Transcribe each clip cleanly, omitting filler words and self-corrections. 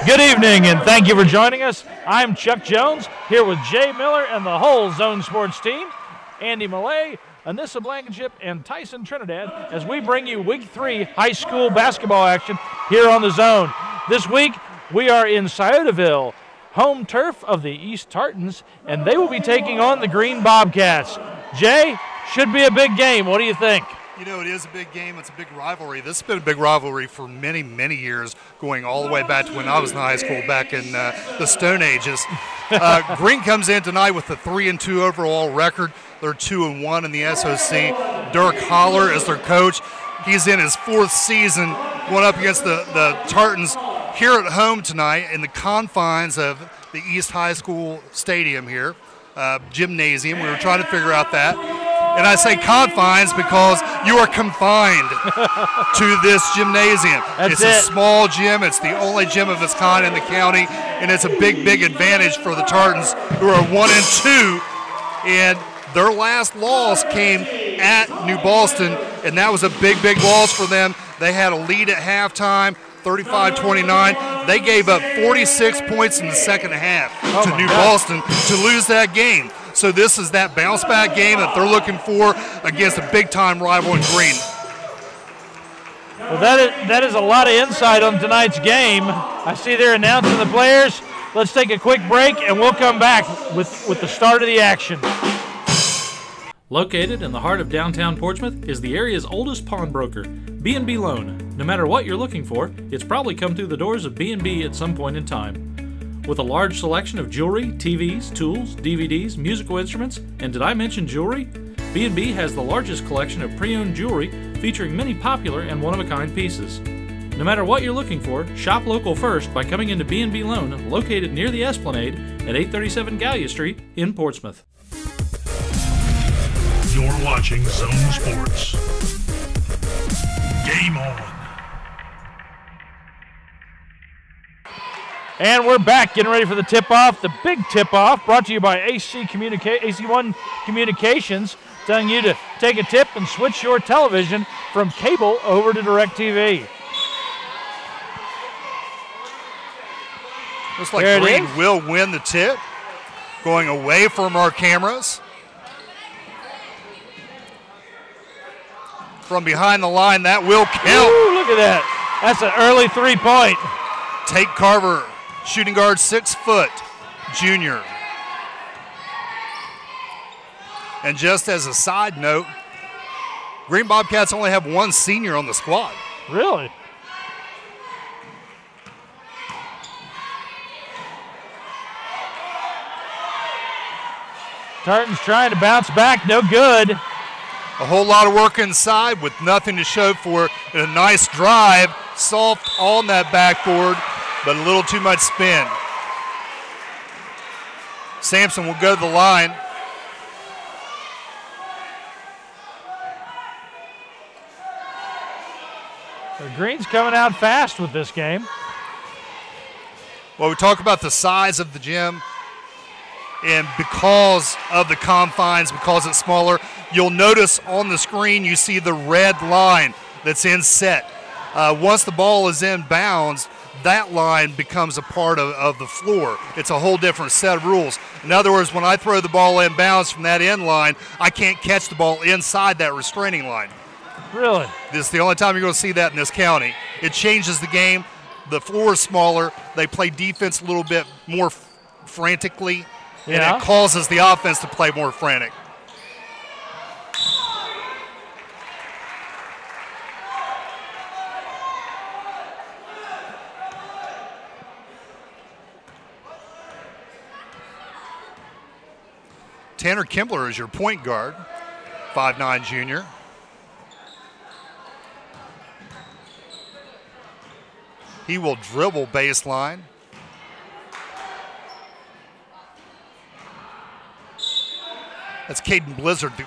Good evening, and thank you for joining us. I'm Chuck Jones, here with Jay Miller and the whole Zone Sports team, Andy Millay, Anissa Blankenship, and Tyson Trinidad, as we bring you Week 3 high school basketball action here on the Zone. This week, we are in Sciotaville, home turf of the East Tartans, and they will be taking on the Green Bobcats. Jay, should be a big game. What do you think? You know, it is a big game. It's a big rivalry. This has been a big rivalry for many, many years, going all the way back to when I was in high school back in the Stone Ages. Green comes in tonight with a 3-2 overall record. They're 2-1 in the SOC. Dirk Holler is their coach. He's in his 4th season going up against the Tartans here at home tonight in the confines of the East High School Stadium here, gymnasium. We were trying to figure out that. And I say confines because you are confined to this gymnasium. It's a small gym. It's the only gym of its kind in the county, and it's a big, big advantage for the Tartans, who are 1-2. And their last loss came at New Boston, and that was a big, big loss for them. They had a lead at halftime, 35-29. They gave up 46 points in the second half to New Boston to lose that game. So this is that bounce-back game that they're looking for against a big-time rival in Green. Well, that is a lot of insight on tonight's game. I see they're announcing the players. Let's take a quick break, and we'll come back with the start of the action. Located in the heart of downtown Portsmouth is the area's oldest pawnbroker, B&B Loan. No matter what you're looking for, it's probably come through the doors of B&B at some point in time. With a large selection of jewelry, TVs, tools, DVDs, musical instruments, and did I mention jewelry? B&B has the largest collection of pre-owned jewelry featuring many popular and one-of-a-kind pieces. No matter what you're looking for, shop local first by coming into B&B Loan, located near the Esplanade at 837 Gallia Street in Portsmouth. You're watching Zone Sports. Game on. And we're back, getting ready for the tip-off, the big tip-off, brought to you by AC1 Communications, telling you to take a tip and switch your television from cable over to DirecTV. Looks like Green will win the tip, going away from our cameras. From behind the line, that will count. Ooh, look at that. That's an early 3-point. Tate Carver, shooting guard, 6 foot, junior. And just as a side note, Green Bobcats only have 1 senior on the squad. Really? Tartans trying to bounce back, no good. A whole lot of work inside with nothing to show for it. And a nice drive, soft on that backboard, but a little too much spin. Sampson will go to the line. The Green's coming out fast with this game. Well, we talk about the size of the gym, and because of the confines, because it's smaller, you'll notice on the screen you see the red line that's in set. Once the ball is in bounds, that line becomes a part of the floor. It's a whole different set of rules. In other words, when I throw the ball in bounds from that end line, I can't catch the ball inside that restraining line. Really? This is the only time you're going to see that in this county. It changes the game. The floor is smaller. They play defense a little bit more frantically, and it causes the offense to play more frantic. Tanner Kimbler is your point guard, 5'9" junior. He will dribble baseline. That's Caden Blizzard. The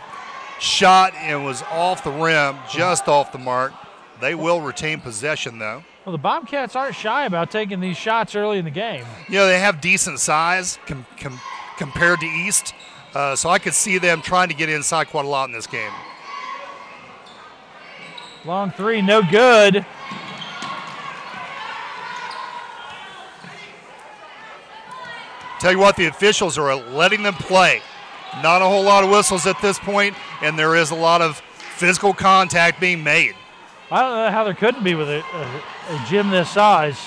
shot and was off the rim, just off the mark. They will retain possession, though. Well, the Bobcats aren't shy about taking these shots early in the game. You know, they have decent size compared to East, so I could see them trying to get inside quite a lot in this game. Long three, no good. Tell you what, the officials are letting them play. Not a whole lot of whistles at this point, and there is a lot of physical contact being made. I don't know how there couldn't be with a gym this size.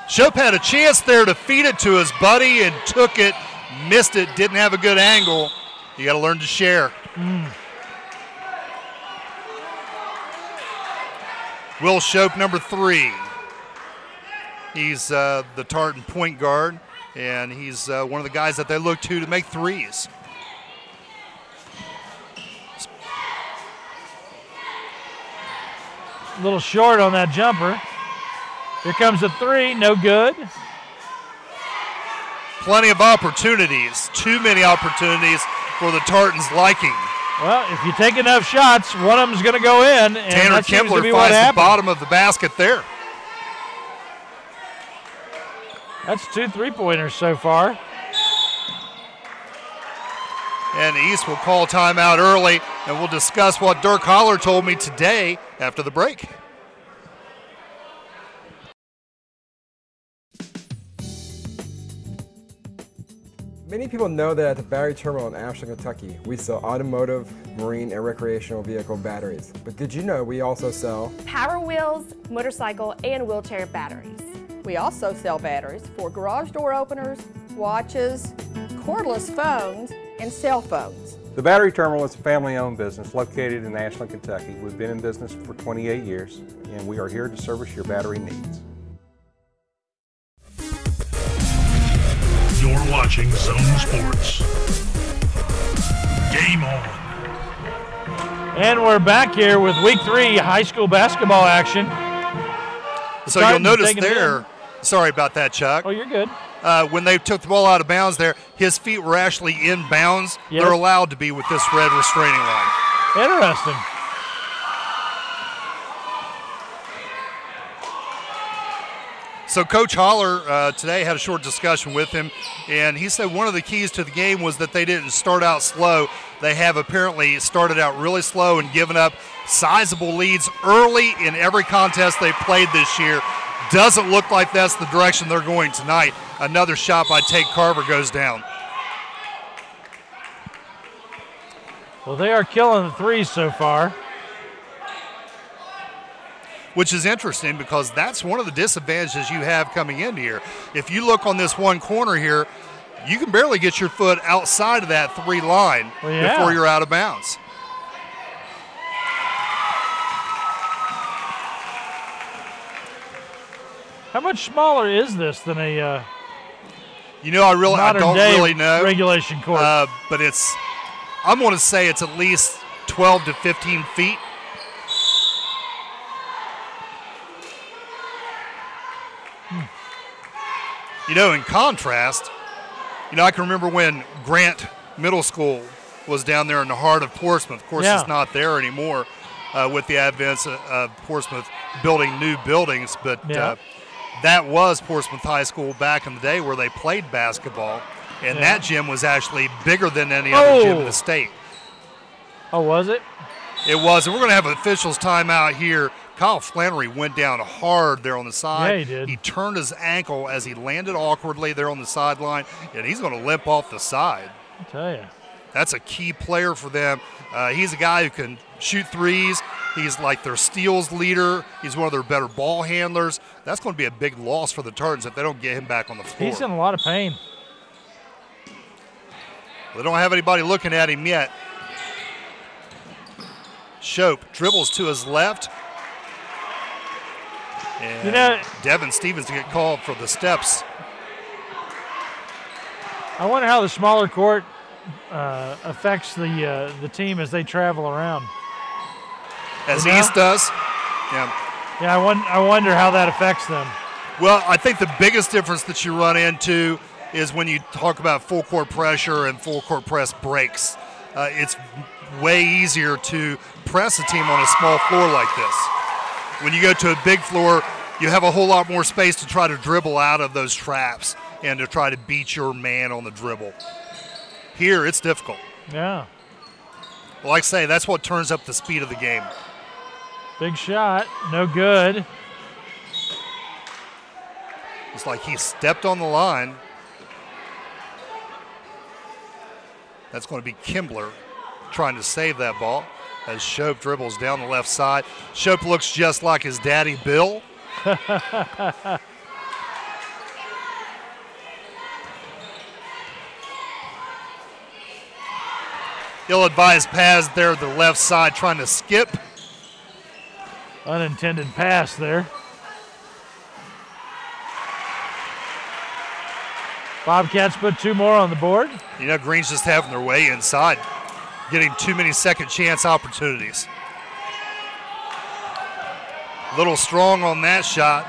Shope had a chance there to feed it to his buddy and took it, missed it, didn't have a good angle. You got to learn to share. Will Shope, number 3. He's the Tartan point guard, and he's one of the guys that they look to make threes. A little short on that jumper. Here comes a three, no good. Plenty of opportunities, too many opportunities for the Tartans' liking. Well, if you take enough shots, one of them's going to go in, and Tanner that seems to Kimbler be what finds the happened. bottom of the basket there. That's 2 3-pointers so far. And East will call timeout early, and we'll discuss what Dirk Holler told me today after the break. Many people know that at the Battery Terminal in Ashland, Kentucky, we sell automotive, marine, and recreational vehicle batteries. But did you know we also sell Power Wheels, motorcycle, and wheelchair batteries. We also sell batteries for garage door openers, watches, cordless phones, and cell phones. The Battery Terminal is a family-owned business located in Ashland, Kentucky. We've been in business for 28 years, and we are here to service your battery needs. You're watching Zone Sports. Game on. And we're back here with Week 3 high school basketball action. So you'll notice there, sorry about that, Chuck. Oh, you're good. When they took the ball out of bounds there, his feet were actually in bounds. Yes. They're allowed to be with this red restraining line. Interesting. So Coach Holler today had a short discussion with him, and he said one of the keys to the game was that they didn't start out slow. They have apparently started out really slow and given up sizable leads early in every contest they played this year. Doesn't look like that's the direction they're going tonight. Another shot by Tate Carver goes down. Well, they are killing the threes so far. Which is interesting because that's one of the disadvantages you have coming into here. If you look on this one corner here, you can barely get your foot outside of that 3 line before you're out of bounds. How much smaller is this than a You know, I don't really know. Regulation court. But I'm going to say it's at least 12 to 15 feet. You know, in contrast, I can remember when Grant Middle School was down there in the heart of Portsmouth. Of course, it's not there anymore. with the advent of Portsmouth building new buildings, but Yeah. that was Portsmouth High School back in the day where they played basketball, and that gym was actually bigger than any other gym in the state. Oh, was it? It was, and we're going to have an officials timeout here. Kyle Flannery went down hard there on the side. Yeah, he did. He turned his ankle as he landed awkwardly there on the sideline, and he's going to limp off the side. I tell you. That's a key player for them. He's a guy who can shoot threes. He's like their steals leader. He's one of their better ball handlers. That's going to be a big loss for the Tartans if they don't get him back on the floor. He's in a lot of pain. They don't have anybody looking at him yet. Shope dribbles to his left. And Devin Stevens to get called for the steps. I wonder how the smaller court affects the team as they travel around. As East does. Yeah. Yeah, I wonder how that affects them. Well, I think the biggest difference that you run into is when you talk about full court pressure and full court press breaks. It's way easier to press a team on a small floor like this. When you go to a big floor, you have a whole lot more space to try to dribble out of those traps and to try to beat your man on the dribble. Here, it's difficult. Yeah. Like I say, that's what turns up the speed of the game. Big shot, no good. It's like he stepped on the line. That's going to be Kimbler trying to save that ball as Shope dribbles down the left side. Shope looks just like his daddy, Bill. Ill-advised pass there to the left side, trying to skip. Unintended pass there. Bobcats put 2 more on the board. You know, Green's just having their way inside, getting too many second chance opportunities. A little strong on that shot,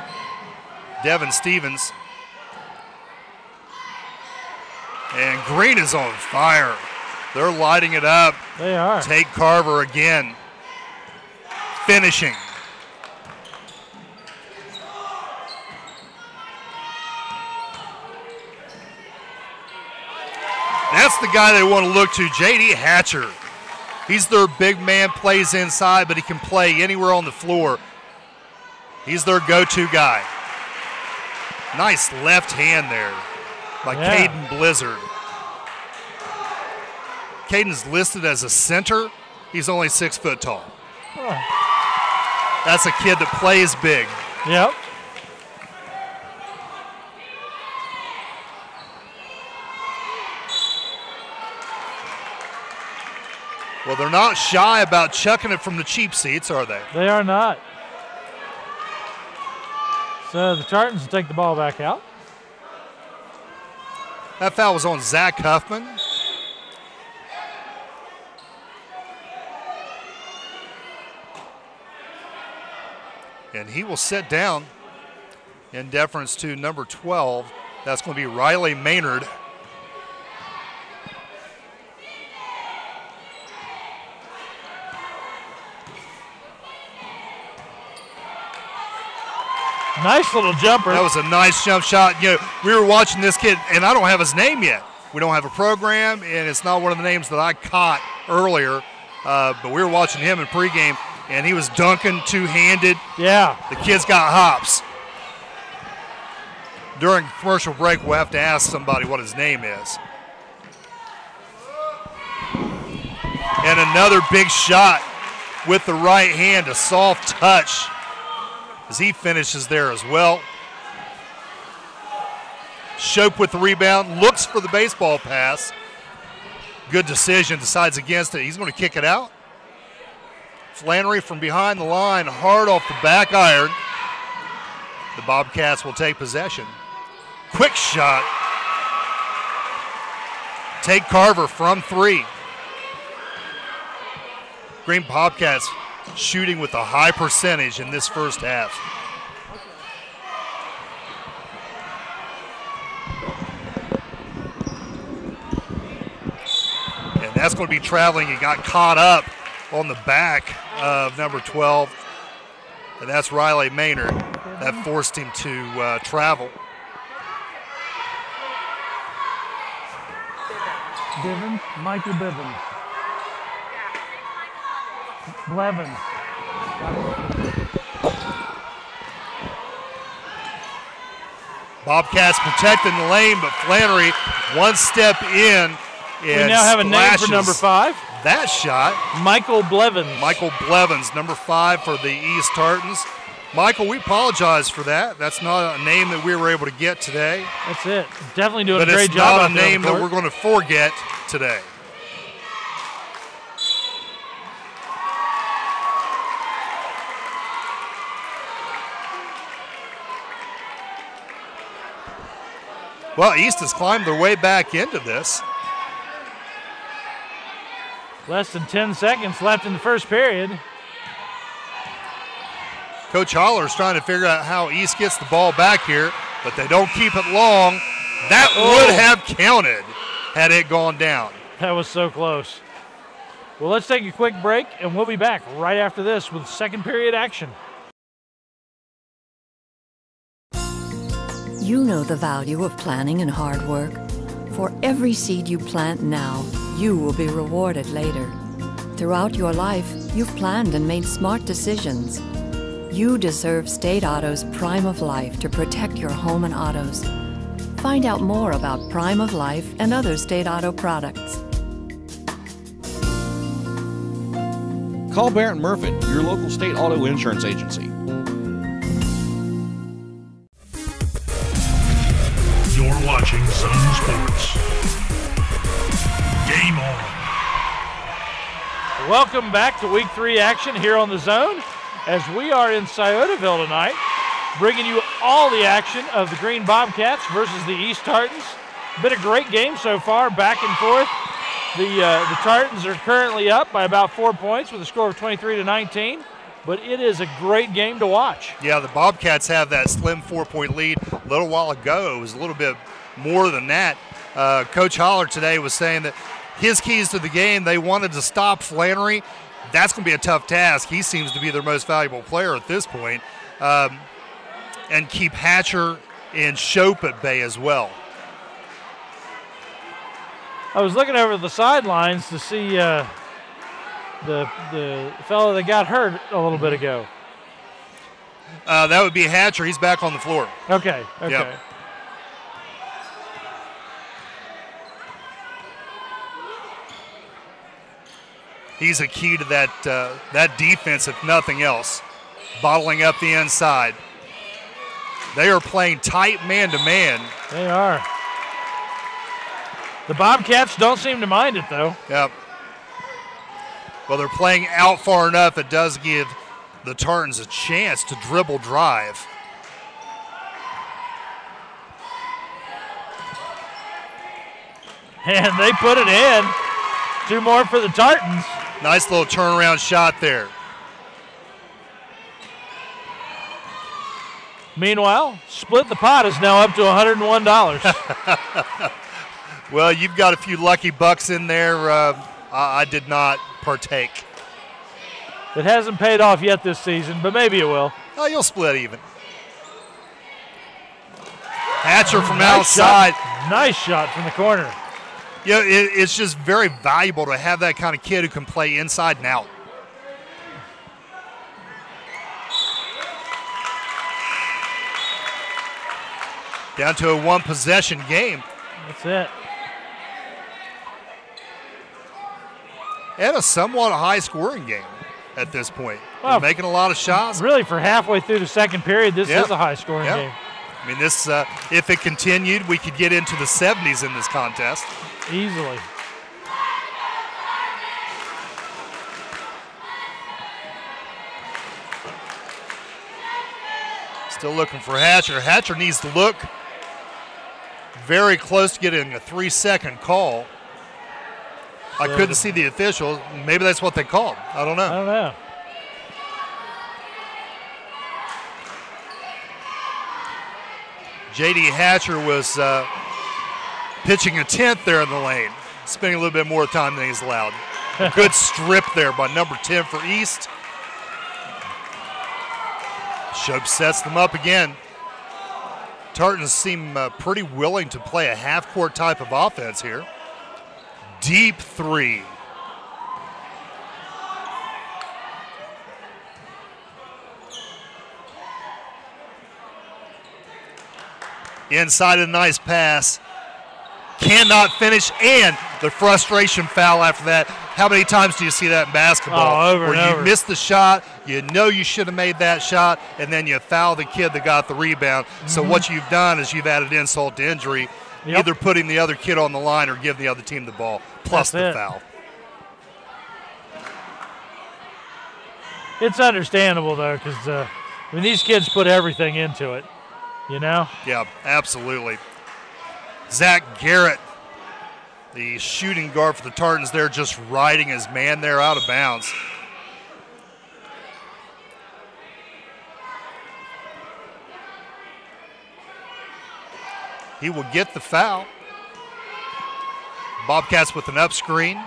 Devin Stevens. And Green is on fire. They're lighting it up. They are. Tate Carver again, finishing. That's the guy they want to look to, J.D. Hatcher. He's their big man, plays inside, but he can play anywhere on the floor. He's their go-to guy. Nice left hand there by Caden Blizzard. Caden's listed as a center. He's only 6 foot tall. Oh. That's a kid that plays big. Yep. Well, they're not shy about chucking it from the cheap seats, are they? They are not. So the Tartans will take the ball back out. That foul was on Zach Huffman. And he will sit down in deference to number 12. That's going to be Riley Maynard. Nice little jumper. That was a nice jump shot. You know, we were watching this kid, and I don't have his name yet. We don't have a program, and it's not one of the names that I caught earlier. But we were watching him in pregame, and he was dunking two-handed. Yeah. The kid's got hops. During commercial break, we'll have to ask somebody what his name is. And another big shot with the right hand, a soft touch as he finishes there as well. Shope with the rebound, looks for the baseball pass. Good decision, decides against it. He's going to kick it out. Flannery from behind the line, hard off the back iron. The Bobcats will take possession. Quick shot. Tate Carver from 3. Green Bobcats shooting with a high percentage in this first half. And that's going to be traveling. He got caught up on the back of number 12, and that's Riley Maynard. That forced him to travel. Bivens, Michael Bivens. Blevins. Bobcats protecting the lane, but Flannery one step in. We now have a name for number 5. That shot. Michael Blevins. Michael Blevins, number 5 for the East Tartans. Michael, we apologize for that. That's not a name that we were able to get today. That's it. Definitely doing but a great job. But it's not a name that we're going to forget today. Well, East has climbed their way back into this. Less than 10 seconds left in the first period. Coach Holler's trying to figure out how East gets the ball back here, but they don't keep it long. That would have counted had it gone down. That was so close. Well, let's take a quick break, and we'll be back right after this with second period action. You know the value of planning and hard work. For every seed you plant now, you will be rewarded later. Throughout your life, you've planned and made smart decisions. You deserve State Auto's Prime of Life to protect your home and autos. Find out more about Prime of Life and other State Auto products. Call Barrett Murphy, your local State Auto Insurance agency. You're watching Zone Sports. Game on. Welcome back to Week 3 action here on the Zone, as we are in Sciotaville tonight, bringing you all the action of the Green Bobcats versus the East Tartans. Been a great game so far, back and forth. The Tartans are currently up by about 4 points with a score of 23-19, but it is a great game to watch. Yeah, the Bobcats have that slim 4-point lead. A little while ago, it was a little bit more than that. Coach Holler today was saying that his keys to the game, they wanted to stop Flannery. That's going to be a tough task. He seems to be their most valuable player at this point. And keep Hatcher and Shope at bay as well. I was looking over the sidelines to see the fellow that got hurt a little bit ago. That would be Hatcher. He's back on the floor. Okay. Yep. He's a key to that defense, if nothing else, bottling up the inside. They are playing tight man-to-man. They are. The Bobcats don't seem to mind it, though. Yep. Well, they're playing out far enough. It does give the Tartans a chance to dribble drive. And they put it in. 2 more for the Tartans. Nice little turnaround shot there. Meanwhile, Split the Pot is now up to $101. Well, you've got a few lucky bucks in there. I did not partake. It hasn't paid off yet this season, but maybe it will. Oh, you'll split even. Hatcher from outside. Nice shot from the corner. Yeah, it's just very valuable to have that kind of kid who can play inside and out. Down to a 1-possession game. That's it. And a somewhat high-scoring game at this point. Well, they're making a lot of shots. Really, for halfway through the second period, this is a high-scoring game. I mean, this if it continued, we could get into the 70s in this contest. Easily. Still looking for Hatcher. Hatcher needs to look very close to getting a 3-second call. I couldn't see the official. Maybe that's what they called. I don't know. J.D. Hatcher was pitching a 10th there in the lane, spending a little bit more time than he's allowed. A good strip there by number 10 for East. Shope sets them up again. Tartans seem pretty willing to play a half-court type of offense here. Deep three. Inside a nice pass. Cannot finish, and the frustration foul after that. How many times do you see that in basketball? Over where and you over. miss the shot, you know you should have made that shot, and then you foul the kid that got the rebound. So what you've done is you've added insult to injury, either putting the other kid on the line or giving the other team the ball, plus That's the it. foul. It's understandable, though, because these kids put everything into it, you know? Yeah, absolutely. Zach Garrett, the shooting guard for the Tartans there, just riding his man there out of bounds. He will get the foul. Bobcats with an up screen.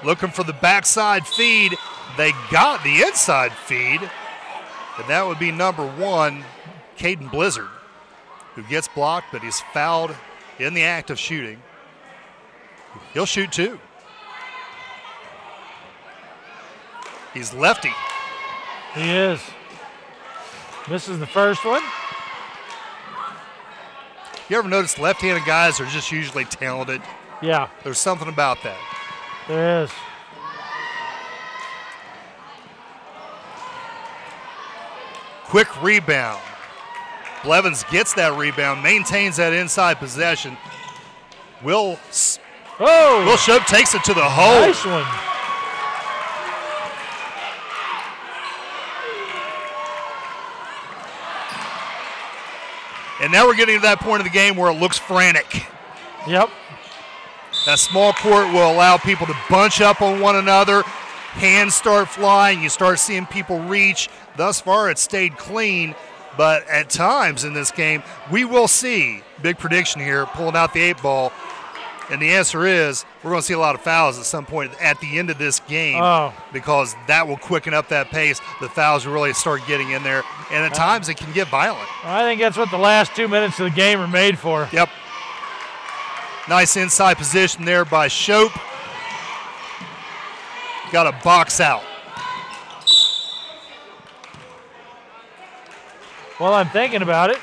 Looking for the backside feed. They got the inside feed. And that would be number 1, Caden Blizzard, who gets blocked, but he's fouled in the act of shooting. He'll shoot 2. He's lefty. He is. Misses the first one. You ever notice left-handed guys are just usually talented? Yeah, There's something about that. there is. Quick rebound. Blevins gets that rebound, maintains that inside possession. Will Shope takes it to the hole. Nice one. And now we're getting to that point of the game where it looks frantic. Yep. That small court will allow people to bunch up on one another. Hands start flying. You start seeing people reach. Thus far, it's stayed clean. But at times in this game, we will see, big prediction here, pulling out the 8 ball. And the answer is we're going to see a lot of fouls at some point at the end of this game because that will quicken up that pace. The fouls will really start getting in there. And at times it can get violent. I think that's what the last 2 minutes of the game are made for. Yep. Nice inside position there by Shope. Got a box out. Well, I'm thinking about it.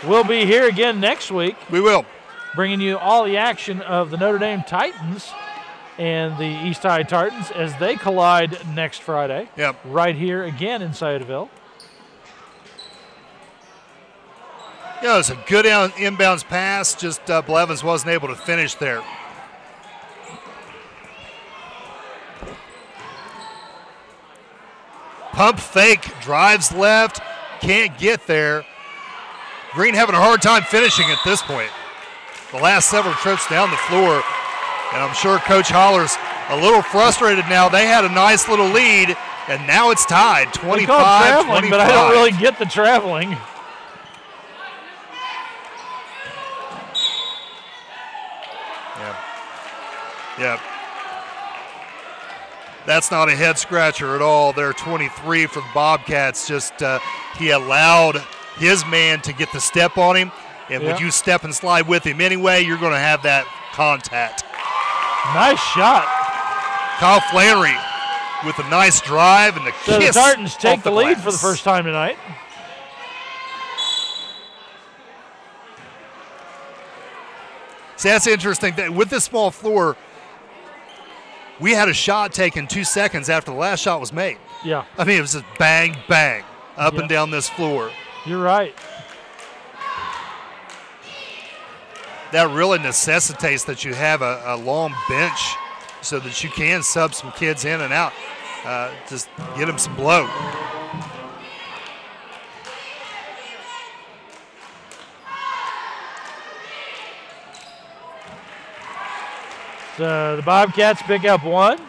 We'll be here again next week. We will. Bringing you all the action of the Notre Dame Titans and the East High Tartans as they collide next Friday. Yep. Right here again in Sayreville. Yeah, it was a good inbounds pass, just Blevins wasn't able to finish there. Pump fake, drives left, can't get there. Green having a hard time finishing at this point. The last several trips down the floor, and I'm sure Coach Holler's a little frustrated now. They had a nice little lead, and now it's tied, 25-25. But I don't really get the traveling. Yep. That's not a head scratcher at all. They're 23 for the Bobcats. Just he allowed his man to get the step on him. And when you step and slide with him anyway, you're going to have that contact. Nice shot. Kyle Flannery with a nice drive and the So kiss. the Tartans take off the lead glass. for the first time tonight. See, that's interesting. With this small floor, we had a shot taken 2 seconds after the last shot was made. Yeah. I mean, it was just bang, bang, up and down this floor. You're right. That really necessitates that you have a long bench so that you can sub some kids in and out. Just get them some blow. So the Bobcats pick up one.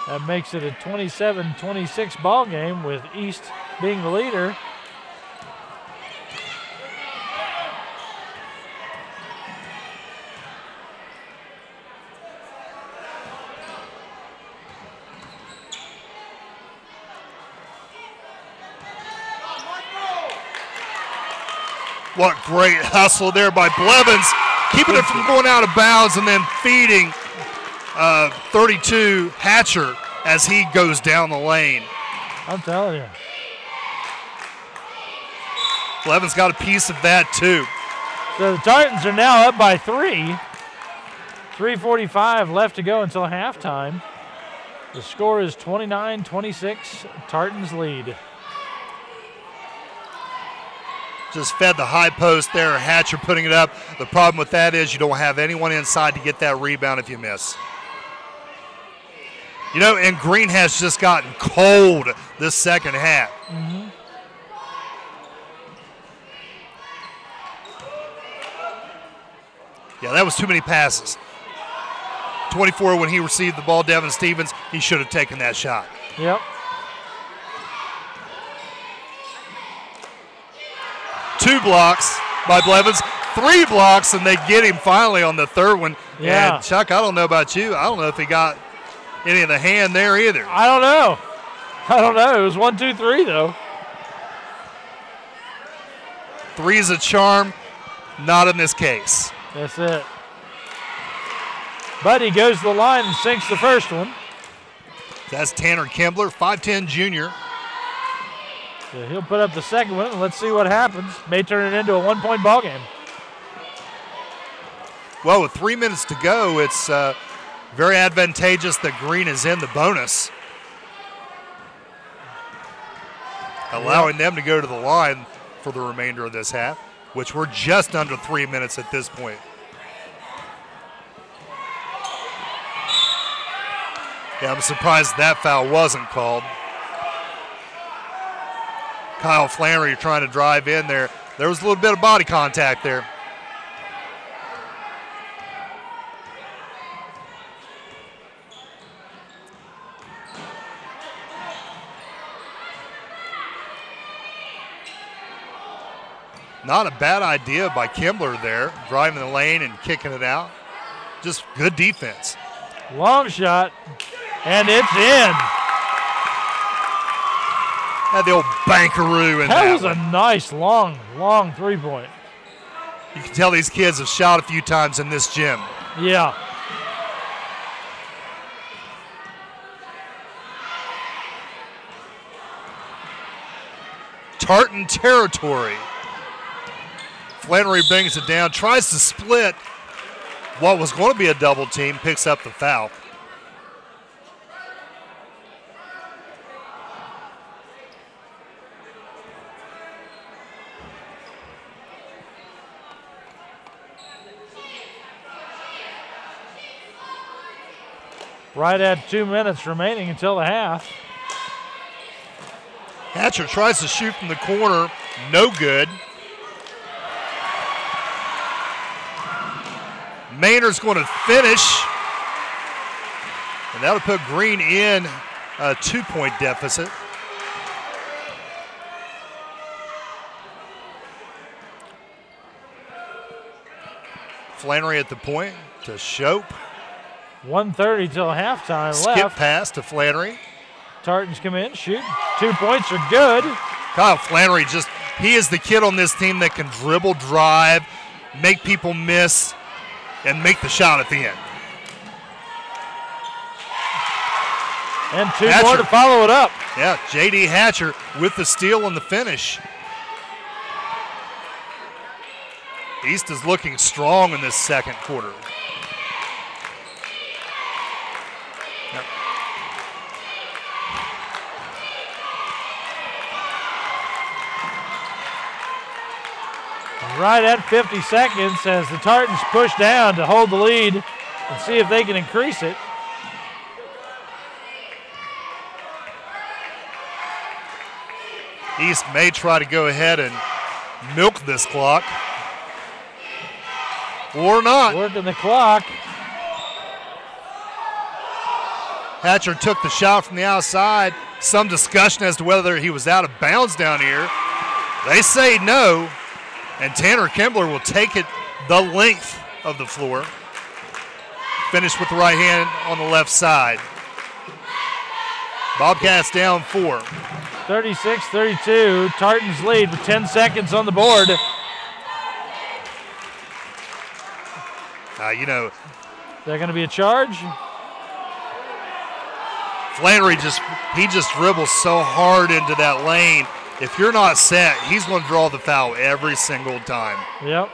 That makes it a 27-26 ball game with East being the leader. What great hustle there by Blevins, keeping it from going out of bounds and then feeding 32 Hatcher as he goes down the lane. I'm telling you. Blevins got a piece of that too. So the Tartans are now up by 3. 3:45 left to go until halftime. The score is 29-26, Tartans lead. Just fed the high post there, Hatcher putting it up. The problem with that is you don't have anyone inside to get that rebound if you miss. You know, and Green has just gotten cold this second half. Mm-hmm. Yeah, that was too many passes. 24 when he received the ball, Devin Stevens, he should have taken that shot. Yep. Two blocks by Blevins, 3 blocks, and they get him finally on the third one. Yeah. And Chuck, I don't know about you. I don't know if he got any of the hand there either. I don't know. It was 1, 2, 3 though. 3 is a charm, not in this case. That's it. But he goes to the line and sinks the first one. That's Tanner Kimbler, 5'10 junior. So he'll put up the second one, and let's see what happens. May turn it into a 1-point ball game. Well, with 3 minutes to go, it's very advantageous that Green is in the bonus, allowing them to go to the line for the remainder of this half, which we're just under 3 minutes at this point. Yeah, I'm surprised that foul wasn't called. Kyle Flannery trying to drive in there. There was a little bit of body contact there. Not a bad idea by Kimbler there, driving the lane and kicking it out. Just good defense. Long shot, and it's in. Had the old bankaroo in that. That was one. a nice, long 3-point. You can tell these kids have shot a few times in this gym. Yeah. Tartan territory. Flannery brings it down, tries to split what was going to be a double team, picks up the foul. Right at 2 minutes remaining until the half. Hatcher tries to shoot from the corner, no good. Maynard's going to finish, and that'll put Green in a 2-point deficit. Flannery at the point to Shope. 1:30 till halftime Skip left. pass to Flannery. Tartans come in, shoot. 2 points are good. Kyle Flannery he is the kid on this team that can dribble, drive, make people miss, and make the shot at the end. And 2 Hatcher. more to follow it up. Yeah, J.D. Hatcher with the steal and the finish. East is looking strong in this second quarter. Yep. Right at 50 seconds as the Tartans push down to hold the lead and see if they can increase it. East may try to go ahead and milk this clock. Or not. Working the clock. Hatcher took the shot from the outside. Some discussion as to whether he was out of bounds down here. They say no, and Tanner Kimbler will take it the length of the floor. Finish with the right hand on the left side. Bobcats down 4. 36-32, Tartans lead with 10 seconds on the board. You know, Is that going to be a charge? Flannery just dribbles so hard into that lane. If you're not set, he's going to draw the foul every single time. Yep.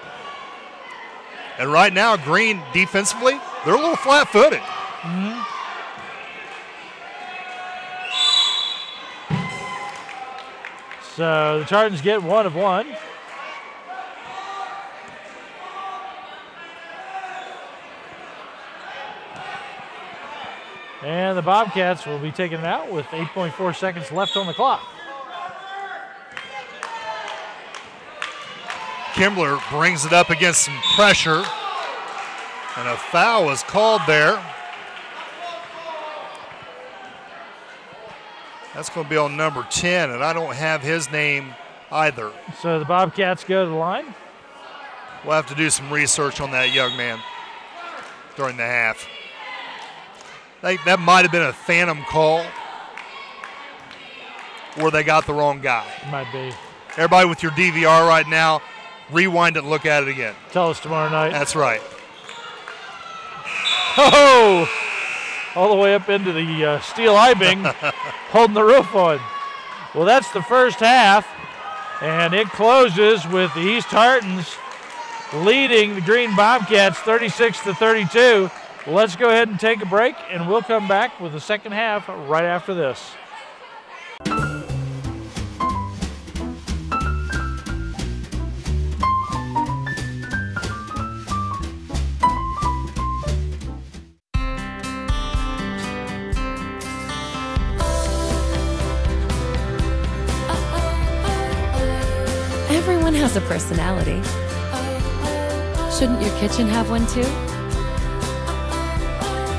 And right now, Green defensively, they're a little flat-footed. Mm-hmm. So the Trojans get 1 of 1. And the Bobcats will be taking it out with 8.4 seconds left on the clock. Kimbler brings it up against some pressure. And a foul is called there. That's going to be on number 10, and I don't have his name either. So the Bobcats go to the line. We'll have to do some research on that young man during the half. That might have been a phantom call, or they got the wrong guy. Might be. Everybody with your DVR right now, rewind it and look at it again. Tell us tomorrow night. That's right. Oh! All the way up into the steel I-beam, holding the roof on. Well, that's the first half, and it closes with the East Hartons leading the Green Bobcats 36-32. Let's go ahead and take a break, and we'll come back with the second half right after this. Everyone has a personality. Shouldn't your kitchen have one too?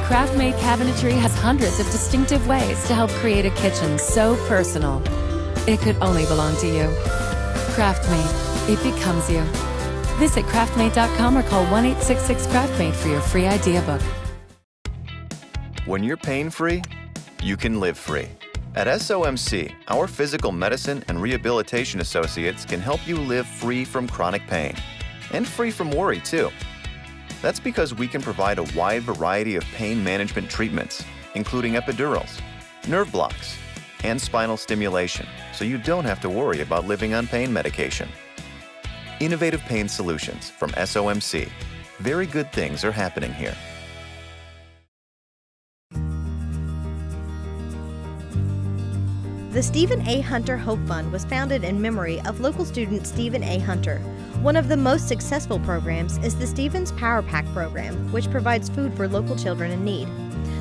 Craft-Made Cabinetry has hundreds of distinctive ways to help create a kitchen so personal. It could only belong to you. Craft-Made, it becomes you. Visit craftmade.com or call 1-866-CRAFTMADE for your free idea book. When you're pain-free, you can live free. At SOMC, our physical medicine and rehabilitation associates can help you live free from chronic pain and free from worry, too. That's because we can provide a wide variety of pain management treatments, including epidurals, nerve blocks, and spinal stimulation, so you don't have to worry about living on pain medication. Innovative pain solutions from SOMC. Very good things are happening here. The Stephen A. Hunter Hope Fund was founded in memory of local student Stephen A. Hunter. One of the most successful programs is the Stevens Power Pack program, which provides food for local children in need.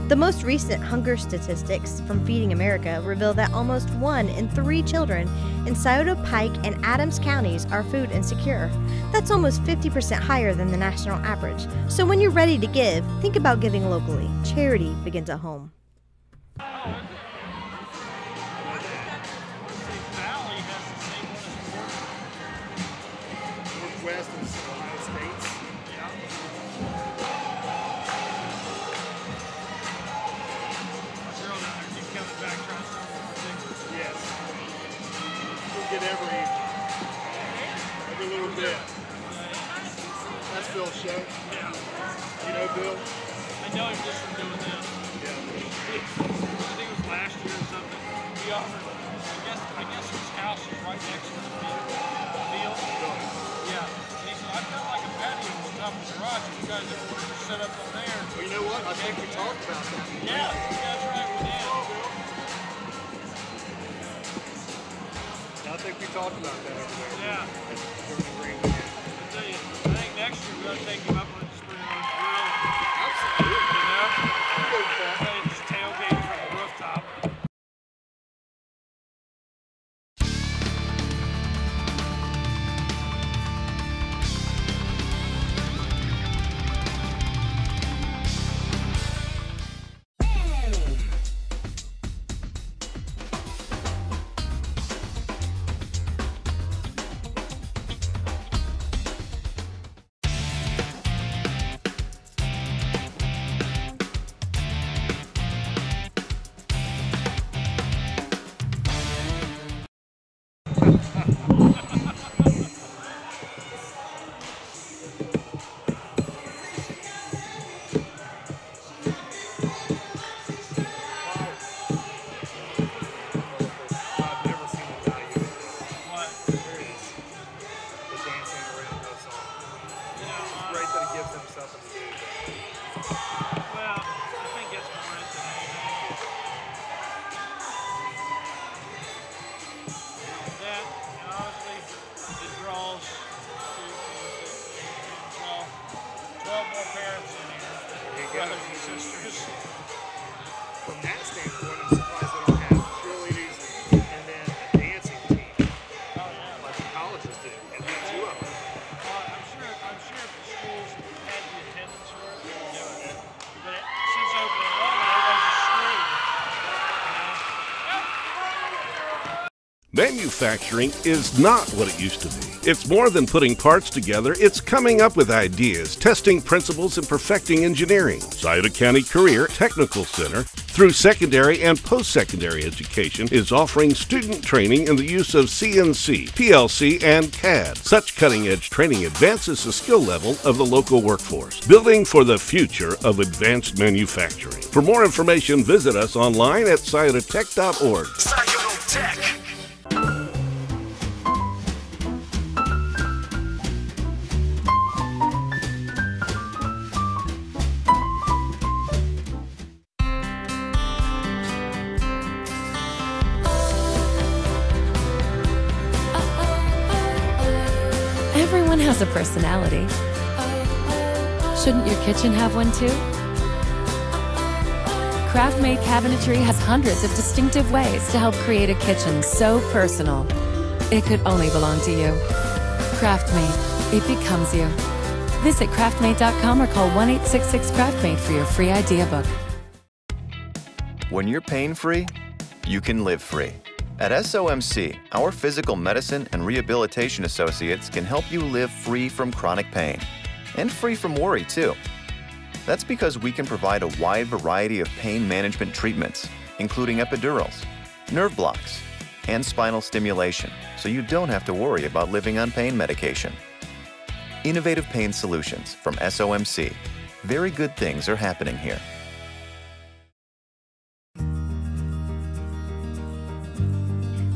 The most recent hunger statistics from Feeding America reveal that almost 1 in 3 children in Scioto, Pike, and Adams counties are food insecure. That's almost 50% higher than the national average. So when you're ready to give, think about giving locally. Charity begins at home. Manufacturing is not what it used to be. It's more than putting parts together. It's coming up with ideas, testing principles, and perfecting engineering. Scioto County Career Technical Center, through secondary and post-secondary education, is offering student training in the use of CNC, PLC, and CAD. Such cutting-edge training advances the skill level of the local workforce, building for the future of advanced manufacturing. For more information, visit us online at sciototech.org. Scioto Tech. Everyone has a personality. Shouldn't your kitchen have one too? Craft-Made Cabinetry has hundreds of distinctive ways to help create a kitchen so personal. It could only belong to you. Craft-Made, it becomes you. Visit craftmade.com or call 1-866-CRAFTMADE for your free idea book. When you're pain-free, you can live free. At SOMC, our physical medicine and rehabilitation associates can help you live free from chronic pain and free from worry, too. That's because we can provide a wide variety of pain management treatments, including epidurals, nerve blocks, and spinal stimulation, so you don't have to worry about living on pain medication. Innovative pain solutions from SOMC. Very good things are happening here.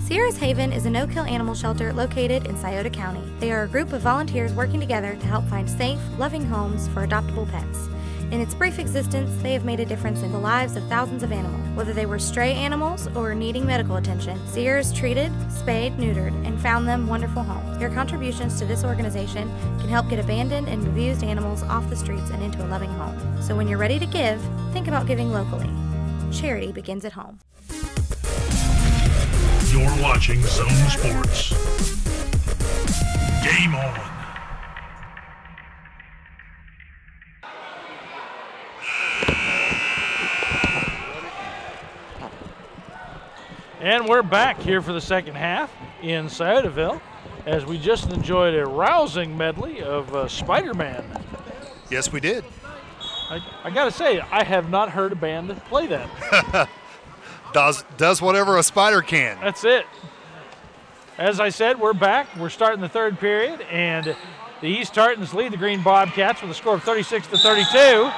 Sierra's Haven is a no-kill animal shelter located in Scioto County. They are a group of volunteers working together to help find safe, loving homes for adoptable pets. In its brief existence, they have made a difference in the lives of thousands of animals. Whether they were stray animals or needing medical attention, Sierra's treated, spayed, neutered, and found them wonderful homes. Your contributions to this organization can help get abandoned and abused animals off the streets and into a loving home. So when you're ready to give, think about giving locally. Charity begins at home. You're watching Zone Sports. Game on. And we're back here for the second half in Sciotaville as we just enjoyed a rousing medley of Spider-Man. Yes, we did. I got to say, I have not heard a band play that. Does whatever a spider can. That's it. As I said, we're back. We're starting the third period, and the East Tartans lead the Green Bobcats with a score of 36-32.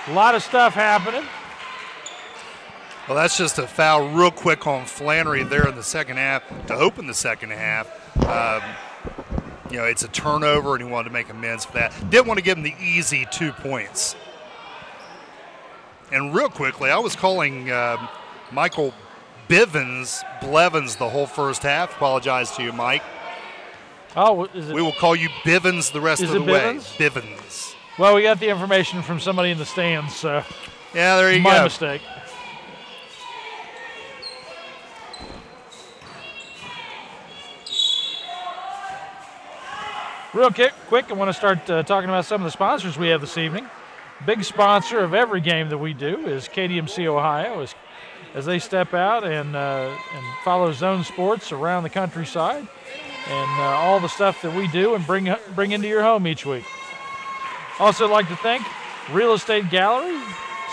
A lot of stuff happening. Well, that's just a foul real quick on Flannery there in the second half to open the second half. You know, it's a turnover, and he wanted to make amends for that. Didn't want to give him the easy 2 points. And real quickly, I was calling Michael Blevins the whole first half. Apologize to you, Mike. Oh, is it? We will call you Bivens the rest of the way. Bivens. Well, we got the information from somebody in the stands, so. Yeah, there you go. My mistake. Real quick, I want to start talking about some of the sponsors we have this evening. Big sponsor of every game that we do is KDMC Ohio, as they step out and follow Zone Sports around the countryside and all the stuff that we do and bring into your home each week. Also, I'd like to thank Real Estate Gallery,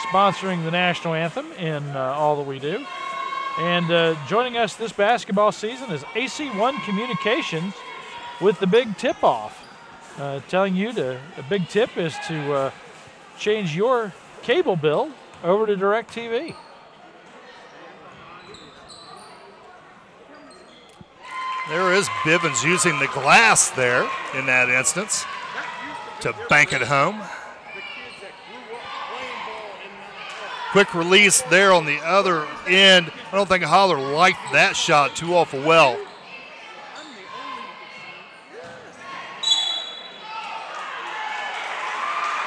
sponsoring the national anthem in all that we do. And joining us this basketball season is AC1 Communications with the big tip-off, telling you the big tip is to change your cable bill over to DirecTV. There is Bivens using the glass there in that instance to bank it home. Quick release there on the other end. I don't think Holler liked that shot too awful well.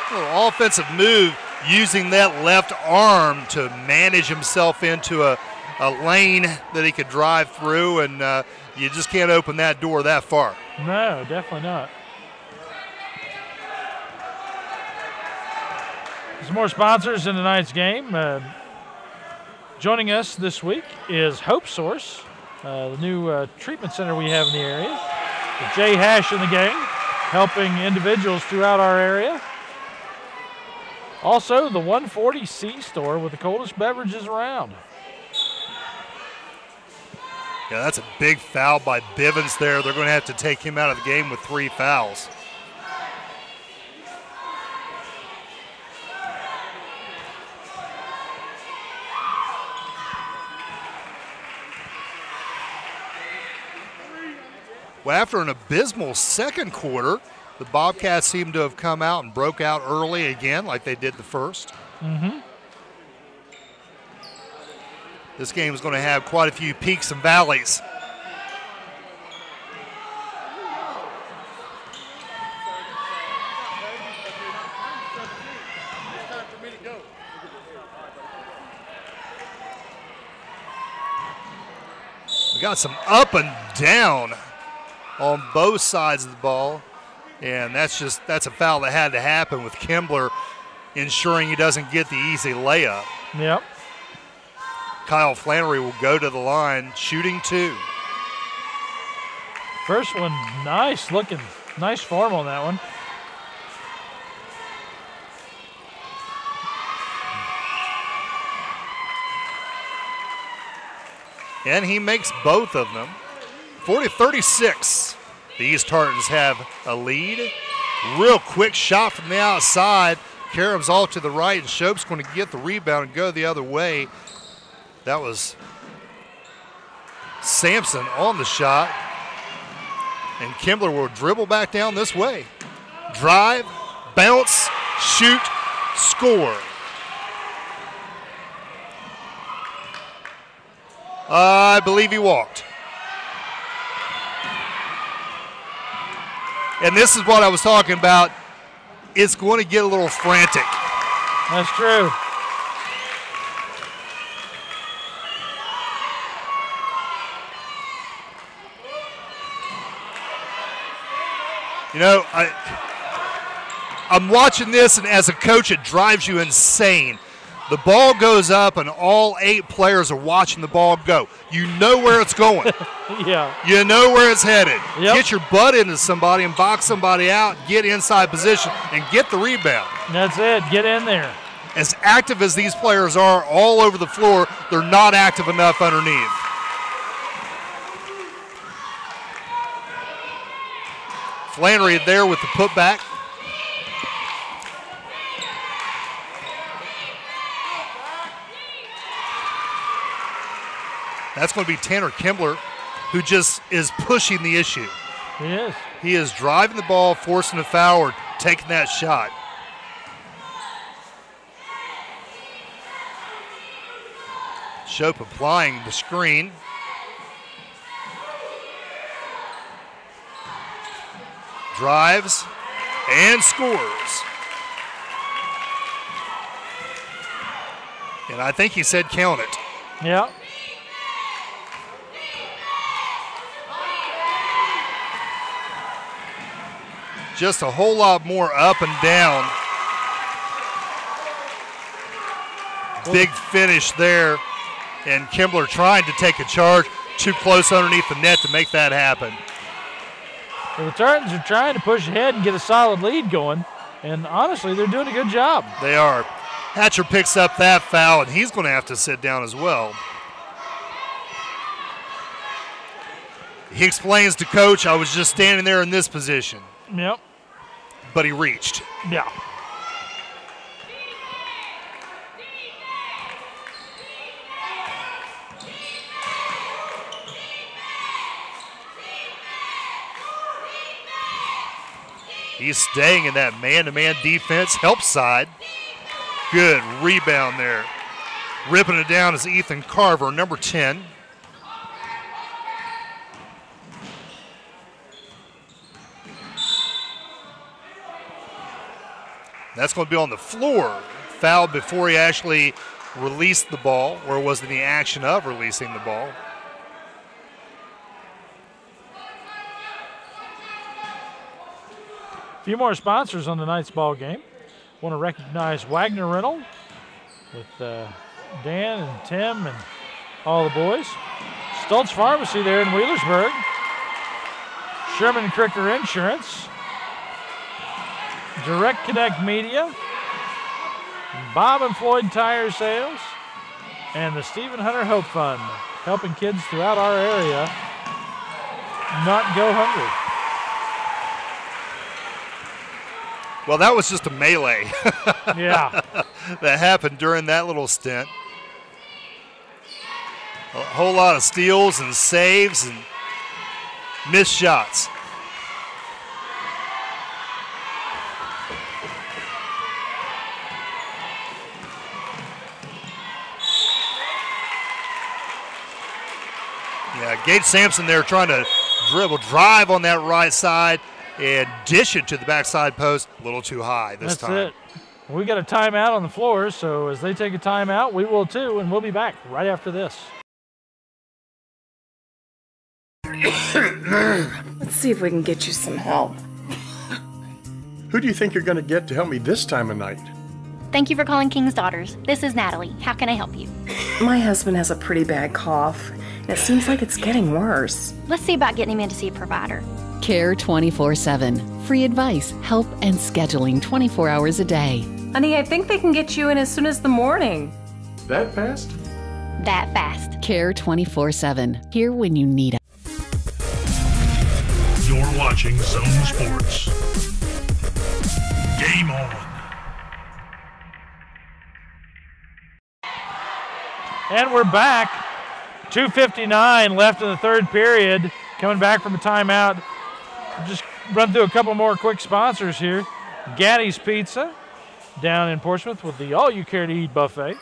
A little offensive move using that left arm to manage himself into a lane that he could drive through, and you just can't open that door that far. No, definitely not. Some more sponsors in tonight's game. Joining us this week is Hope Source, the new treatment center we have in the area. With Jay Hash and the gang, helping individuals throughout our area. Also, the 140C store with the coldest beverages around. Yeah, that's a big foul by Bivens there. They're going to have to take him out of the game with 3 fouls. Well, after an abysmal second quarter, the Bobcats seem to have come out and broke out early again like they did the first. Mm-hmm. This game is going to have quite a few peaks and valleys. We got some up and down on both sides of the ball, and that's a foul that had to happen with Kimbler ensuring he doesn't get the easy layup. Yep. Kyle Flannery will go to the line, shooting 2. First one, nice looking, nice form on that one. And he makes both of them. 40-36. The East Tartans have a lead. Real quick shot from the outside. Karem's off to the right, and Shope's going to get the rebound and go the other way. That was Sampson on the shot. And Kimbler will dribble back down this way. Drive, bounce, shoot, score. I believe he walked. And this is what I was talking about. It's going to get a little frantic. That's true. You know, I'm watching this, and as a coach, it drives you insane. The ball goes up, and all 8 players are watching the ball go. You know where it's going. Yeah. You know where it's headed. Yep. Get your butt into somebody and box somebody out, get inside position, and get the rebound. That's it. Get in there. As active as these players are all over the floor, they're not active enough underneath. Flannery there with the putback. That's going to be Tanner Kimbler, who just is pushing the issue. He is. He is driving the ball, forcing a foul, or taking that shot. Shope applying the screen. Drives and scores. And I think he said count it. Yeah. Just a whole lot more up and down. Big finish there. And Kimbler trying to take a charge. Too close underneath the net to make that happen. Well, the Tartans are trying to push ahead and get a solid lead going. And honestly, they're doing a good job. They are. Hatcher picks up that foul, and he's going to have to sit down as well. He explains to coach, I was just standing there in this position. Yep. But he reached. Yeah. He's staying in that man-to-man defense, help side. Good rebound there. Ripping it down is Ethan Carver, number 10. That's going to be on the floor. Fouled before he actually released the ball, or was in the action of releasing the ball. A few more sponsors on tonight's ball game. Want to recognize Wagner Rental with Dan and Tim and all the boys. Stoltz Pharmacy there in Wheelersburg. Sherman Cricker Insurance. Direct Connect Media. Bob and Floyd Tire Sales. And the Stephen Hunter Hope Fund, helping kids throughout our area not go hungry. Well, that was just a melee. Yeah. That happened during that little stint. A whole lot of steals and saves and missed shots. Yeah, Gage Sampson there trying to drive on that right side and dish it to the backside post. A little too high this time. That's it. We got a timeout on the floor, so as they take a timeout, we will too, and we'll be back right after this. Let's see if we can get you some help. Who do you think you're going to get to help me this time of night? Thank you for calling King's Daughters. This is Natalie. How can I help you? My husband has a pretty bad cough, and it seems like it's getting worse. Let's see about getting him in to see a provider. Care 24/7. Free advice, help, and scheduling 24 hours a day. Honey, I think they can get you in as soon as the morning. That fast? That fast. Care 24/7. Here when you need it. You're watching Zone Sports. Game on. And we're back. 2:59 left in the third period. Coming back from a timeout. Just run through a couple more quick sponsors here. Gaddy's Pizza down in Portsmouth with the all-you-care-to-eat buffet.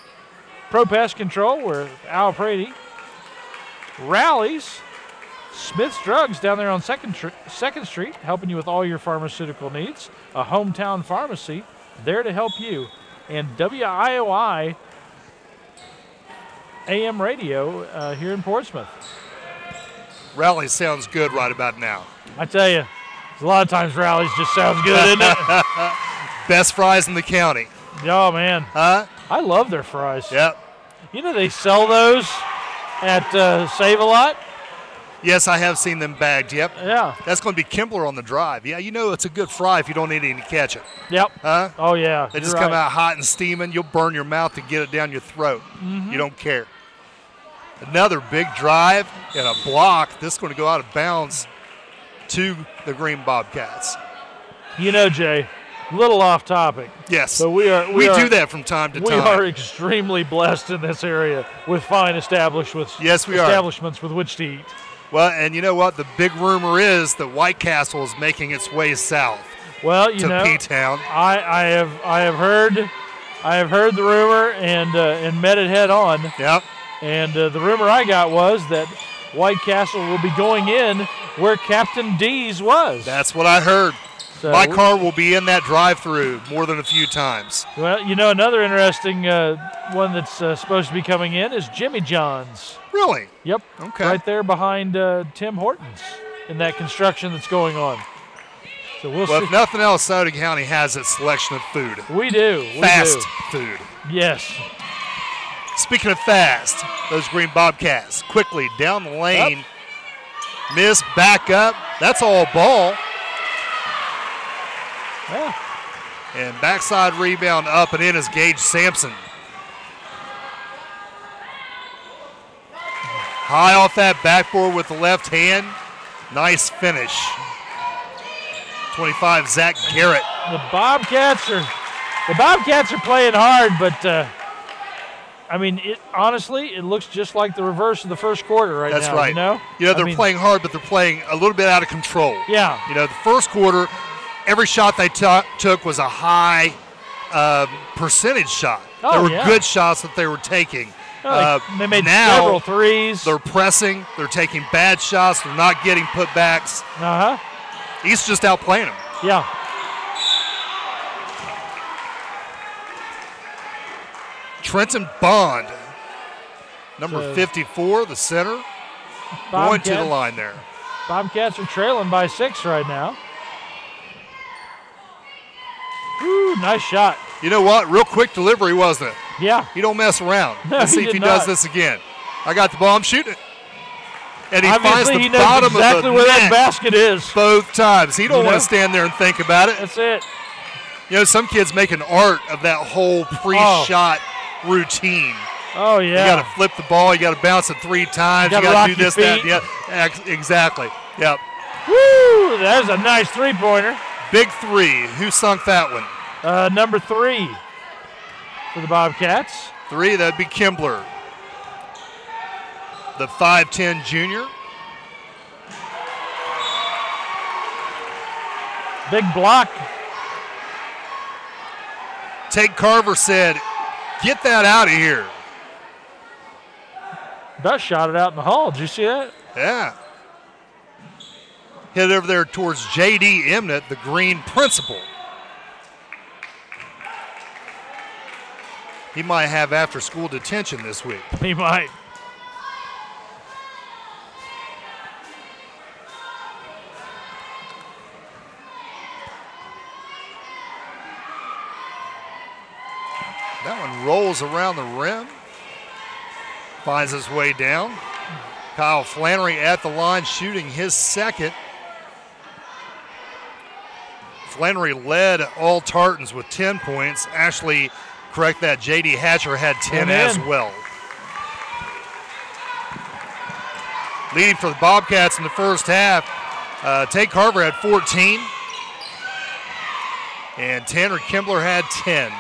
Pro Pest Control with Al Prady. Rallies. Smith's Drugs down there on 2nd Street, helping you with all your pharmaceutical needs. A hometown pharmacy there to help you. And WIOI AM radio here in Portsmouth. Rally sounds good right about now. I tell you, a lot of times Rallies just sounds good, isn't it? Best fries in the county. Oh, man. Huh? I love their fries. Yep. You know they sell those at Save-A-Lot? Yes, I have seen them bagged. Yep. Yeah. That's going to be Kimbler on the drive. Yeah, you know it's a good fry if you don't need any ketchup. Yep. Huh? Oh, yeah. They just come out hot and steaming. You'll burn your mouth to get it down your throat. Mm-hmm. You don't care. Another big drive and a block. This is going to go out of bounds to the Green Bobcats. You know, Jay, a little off topic. Yes. But we do that from time to time. We are extremely blessed in this area with fine establishments. Yes, we establishments with which to eat. Well, and you know what? The big rumor is that White Castle is making its way south. Well, you know, P-Town. I have heard the rumor and met it head on. Yep. And the rumor I got was that White Castle will be going in where Captain D's was. That's what I heard. So my car will be in that drive-through more than a few times. Well, you know, another interesting one that's supposed to be coming in is Jimmy John's. Really? Yep. Okay. Right there behind Tim Hortons in that construction that's going on. So we'll see. If nothing else, Sauter County has its selection of food. We do. Fast food. Yes. Speaking of fast, those Green Bobcats quickly down the lane. Miss, back up. That's all ball. Yeah. And backside rebound up and in is Gage Sampson. High off that backboard with the left hand. Nice finish. 25, Zach Garrett. The Bobcats are playing hard, but I mean, honestly, it looks just like the reverse of the first quarter right now. That's right. You know, they're playing hard, but they're playing a little bit out of control. Yeah. You know, the first quarter, every shot they took was a high percentage shot. Oh, there were good shots that they were taking. They made now, several threes. They're pressing. They're taking bad shots. They're not getting putbacks. East just outplaying them. Yeah. Trenton Bond, number 54, the center, going to the line there. Bobcats are trailing by 6 right now. Ooh, nice shot. You know what? Real quick delivery, wasn't it? Yeah. He don't mess around. No, Let's see if he does this again. I got the ball. I'm shooting it. And he finds the bottom exactly of the where that net basket is. both times. He don't want to stand there and think about it. That's it. You know, some kids make an art of that whole pre-shot routine. Oh, yeah. You got to flip the ball. You got to bounce it 3 times. You got to do this, that. Yeah, exactly. Yep. Woo! That is a nice three-pointer. Big 3. Who sunk that one? Number 3 for the Bobcats. 3, that'd be Kimbler. The 5'10 junior. Big block. Tate Carver said, get that out of here. Dust shot it out in the hall. Did you see that? Yeah. Hit over there towards J.D. Emnett, the green principal. He might have after-school detention this week. He might. That one rolls around the rim. Finds his way down. Kyle Flannery at the line shooting his second. Flannery led all Tartans with 10 points. Ashley, correct that, J.D. Hatcher had 10 as well. Leading for the Bobcats in the first half, Tate Carver had 14. And Tanner Kimbler had 10.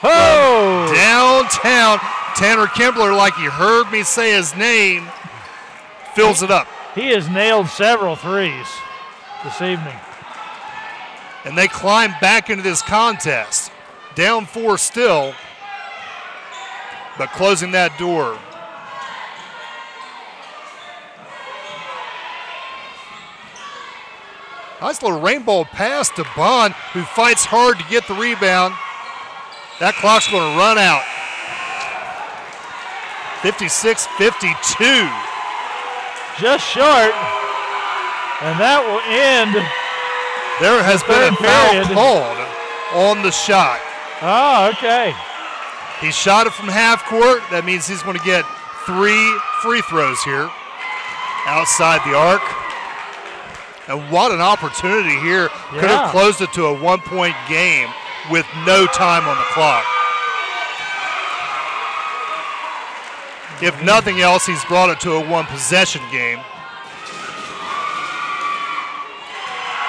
Oh! Downtown, Tanner Kimbler, like you heard me say his name, fills it up. He has nailed several threes this evening. And they climb back into this contest. Down 4 still, but closing that door. Nice little rainbow pass to Bond, who fights hard to get the rebound. That clock's going to run out. 56-52. Just short. And that will end. There has been a foul called on the shot. Oh, okay. He shot it from half court. That means he's going to get 3 free throws here outside the arc. And what an opportunity here. Yeah. Could have closed it to a 1-point game with no time on the clock. If nothing else, he's brought it to a 1-possession game.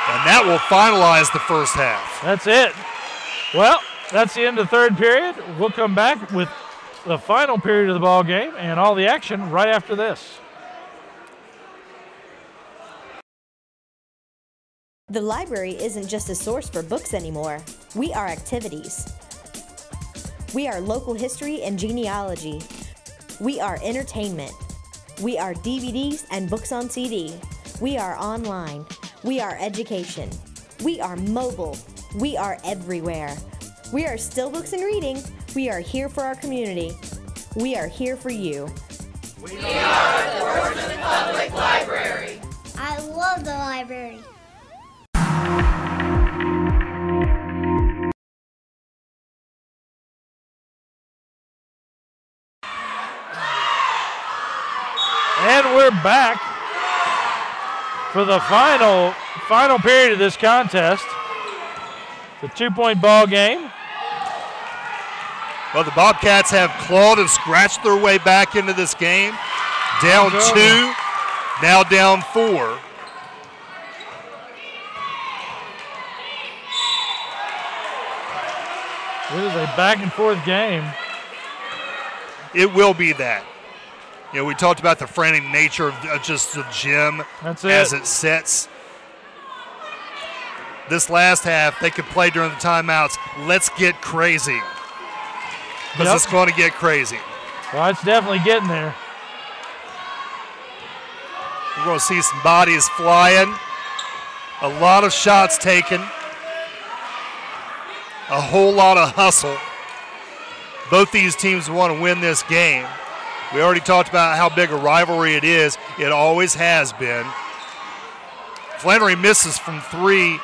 And that will finalize the first half. That's it. Well, that's the end of the third period. We'll come back with the final period of the ball game and all the action right after this. The library isn't just a source for books anymore. We are activities. We are local history and genealogy. We are entertainment. We are DVDs and books on CD. We are online. We are education. We are mobile. We are everywhere. We are still books and reading. We are here for our community. We are here for you. We are the Portsmouth Public Library. I love the library. And we're back for the final period of this contest. The 2-point ball game. Well, the Bobcats have clawed and scratched their way back into this game. Down 2, now down 4. It is a back and forth game. It will be that. You know, we talked about the frantic nature of just the gym as it sets. This last half, they could play during the timeouts. Let's get crazy. Because it's going to get crazy. Well, it's definitely getting there. We're going to see some bodies flying. A lot of shots taken. A whole lot of hustle. Both these teams want to win this game. We already talked about how big a rivalry it is. It always has been. Flannery misses from 3.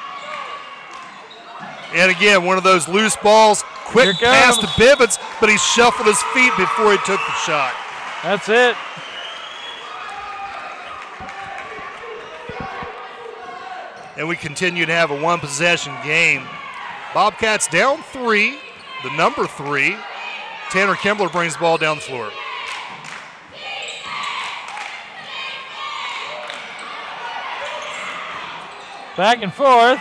And again, one of those loose balls, quick pass to Bivens, but he shuffled his feet before he took the shot. That's it. And we continue to have a one-possession game. Bobcats down 3, the number 3. Tanner Kimbler brings the ball down the floor. Back and forth.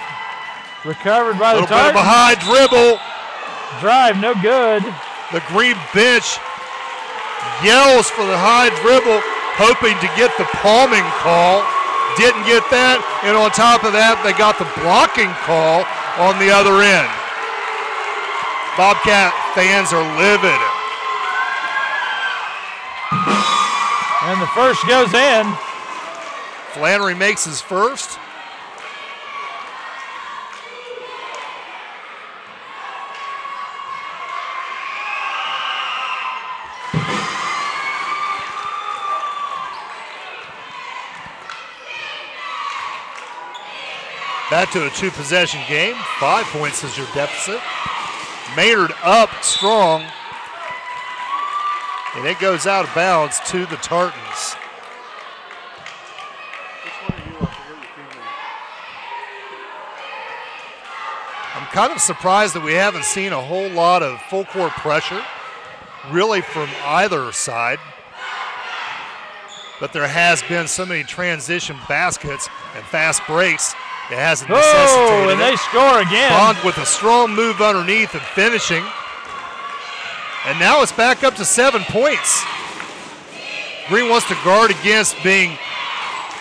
Recovered by the Tartans. A little bit of a high dribble. Drive, no good. The Green bench yells for the high dribble, hoping to get the palming call. Didn't get that, and on top of that, they got the blocking call on the other end. Bobcat fans are livid. And the first goes in. Flannery makes his first. Back to a two-possession game. 5 points is your deficit. Maynard up strong. And it goes out of bounds to the Tartans. I'm kind of surprised that we haven't seen a whole lot of full court pressure, really from either side. But there has been so many transition baskets and fast breaks. It hasn't necessitated and they score again. Bond with a strong move underneath and finishing. And now it's back up to 7 points. Green wants to guard against being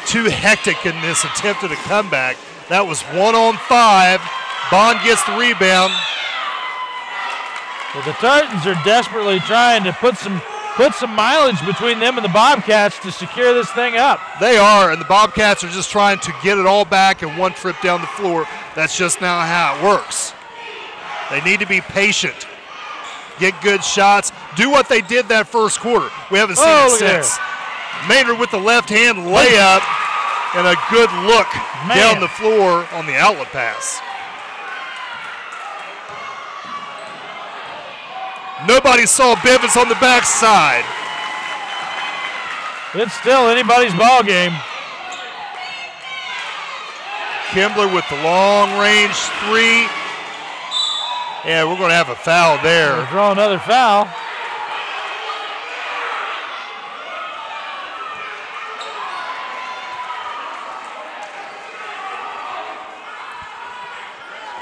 too hectic in this attempt at a comeback. That was 1-on-5. Bond gets the rebound. Well, the Tartans are desperately trying to put some mileage between them and the Bobcats to secure this thing up. They are, and the Bobcats are just trying to get it all back in one trip down the floor. That's just not how it works. They need to be patient, get good shots, do what they did that first quarter. We haven't seen it since. Maynard with the left hand layup and a good look down the floor on the outlet pass. Nobody saw Bivens on the backside. It's still anybody's ball game. Kimbler with the long-range three. Yeah, we're going to have a foul there. We'll draw another foul.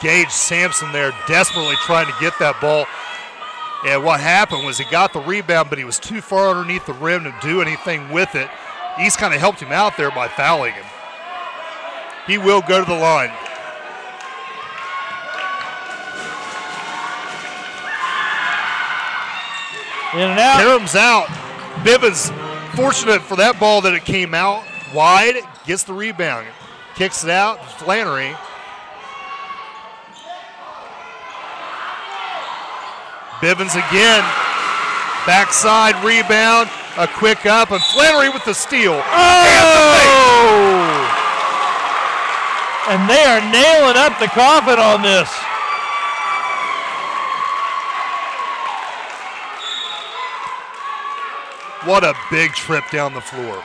Gage Sampson there desperately trying to get that ball. And what happened was he got the rebound, but he was too far underneath the rim to do anything with it. East kind of helped him out there by fouling him. He will go to the line. In and out. Karam's out. Bivens, fortunate for that ball that it came out wide, gets the rebound. Kicks it out, Flannery. Bivens again, backside rebound, a quick up, and Flannery with the steal. Oh! And they are nailing up the coffin on this. What a big trip down the floor.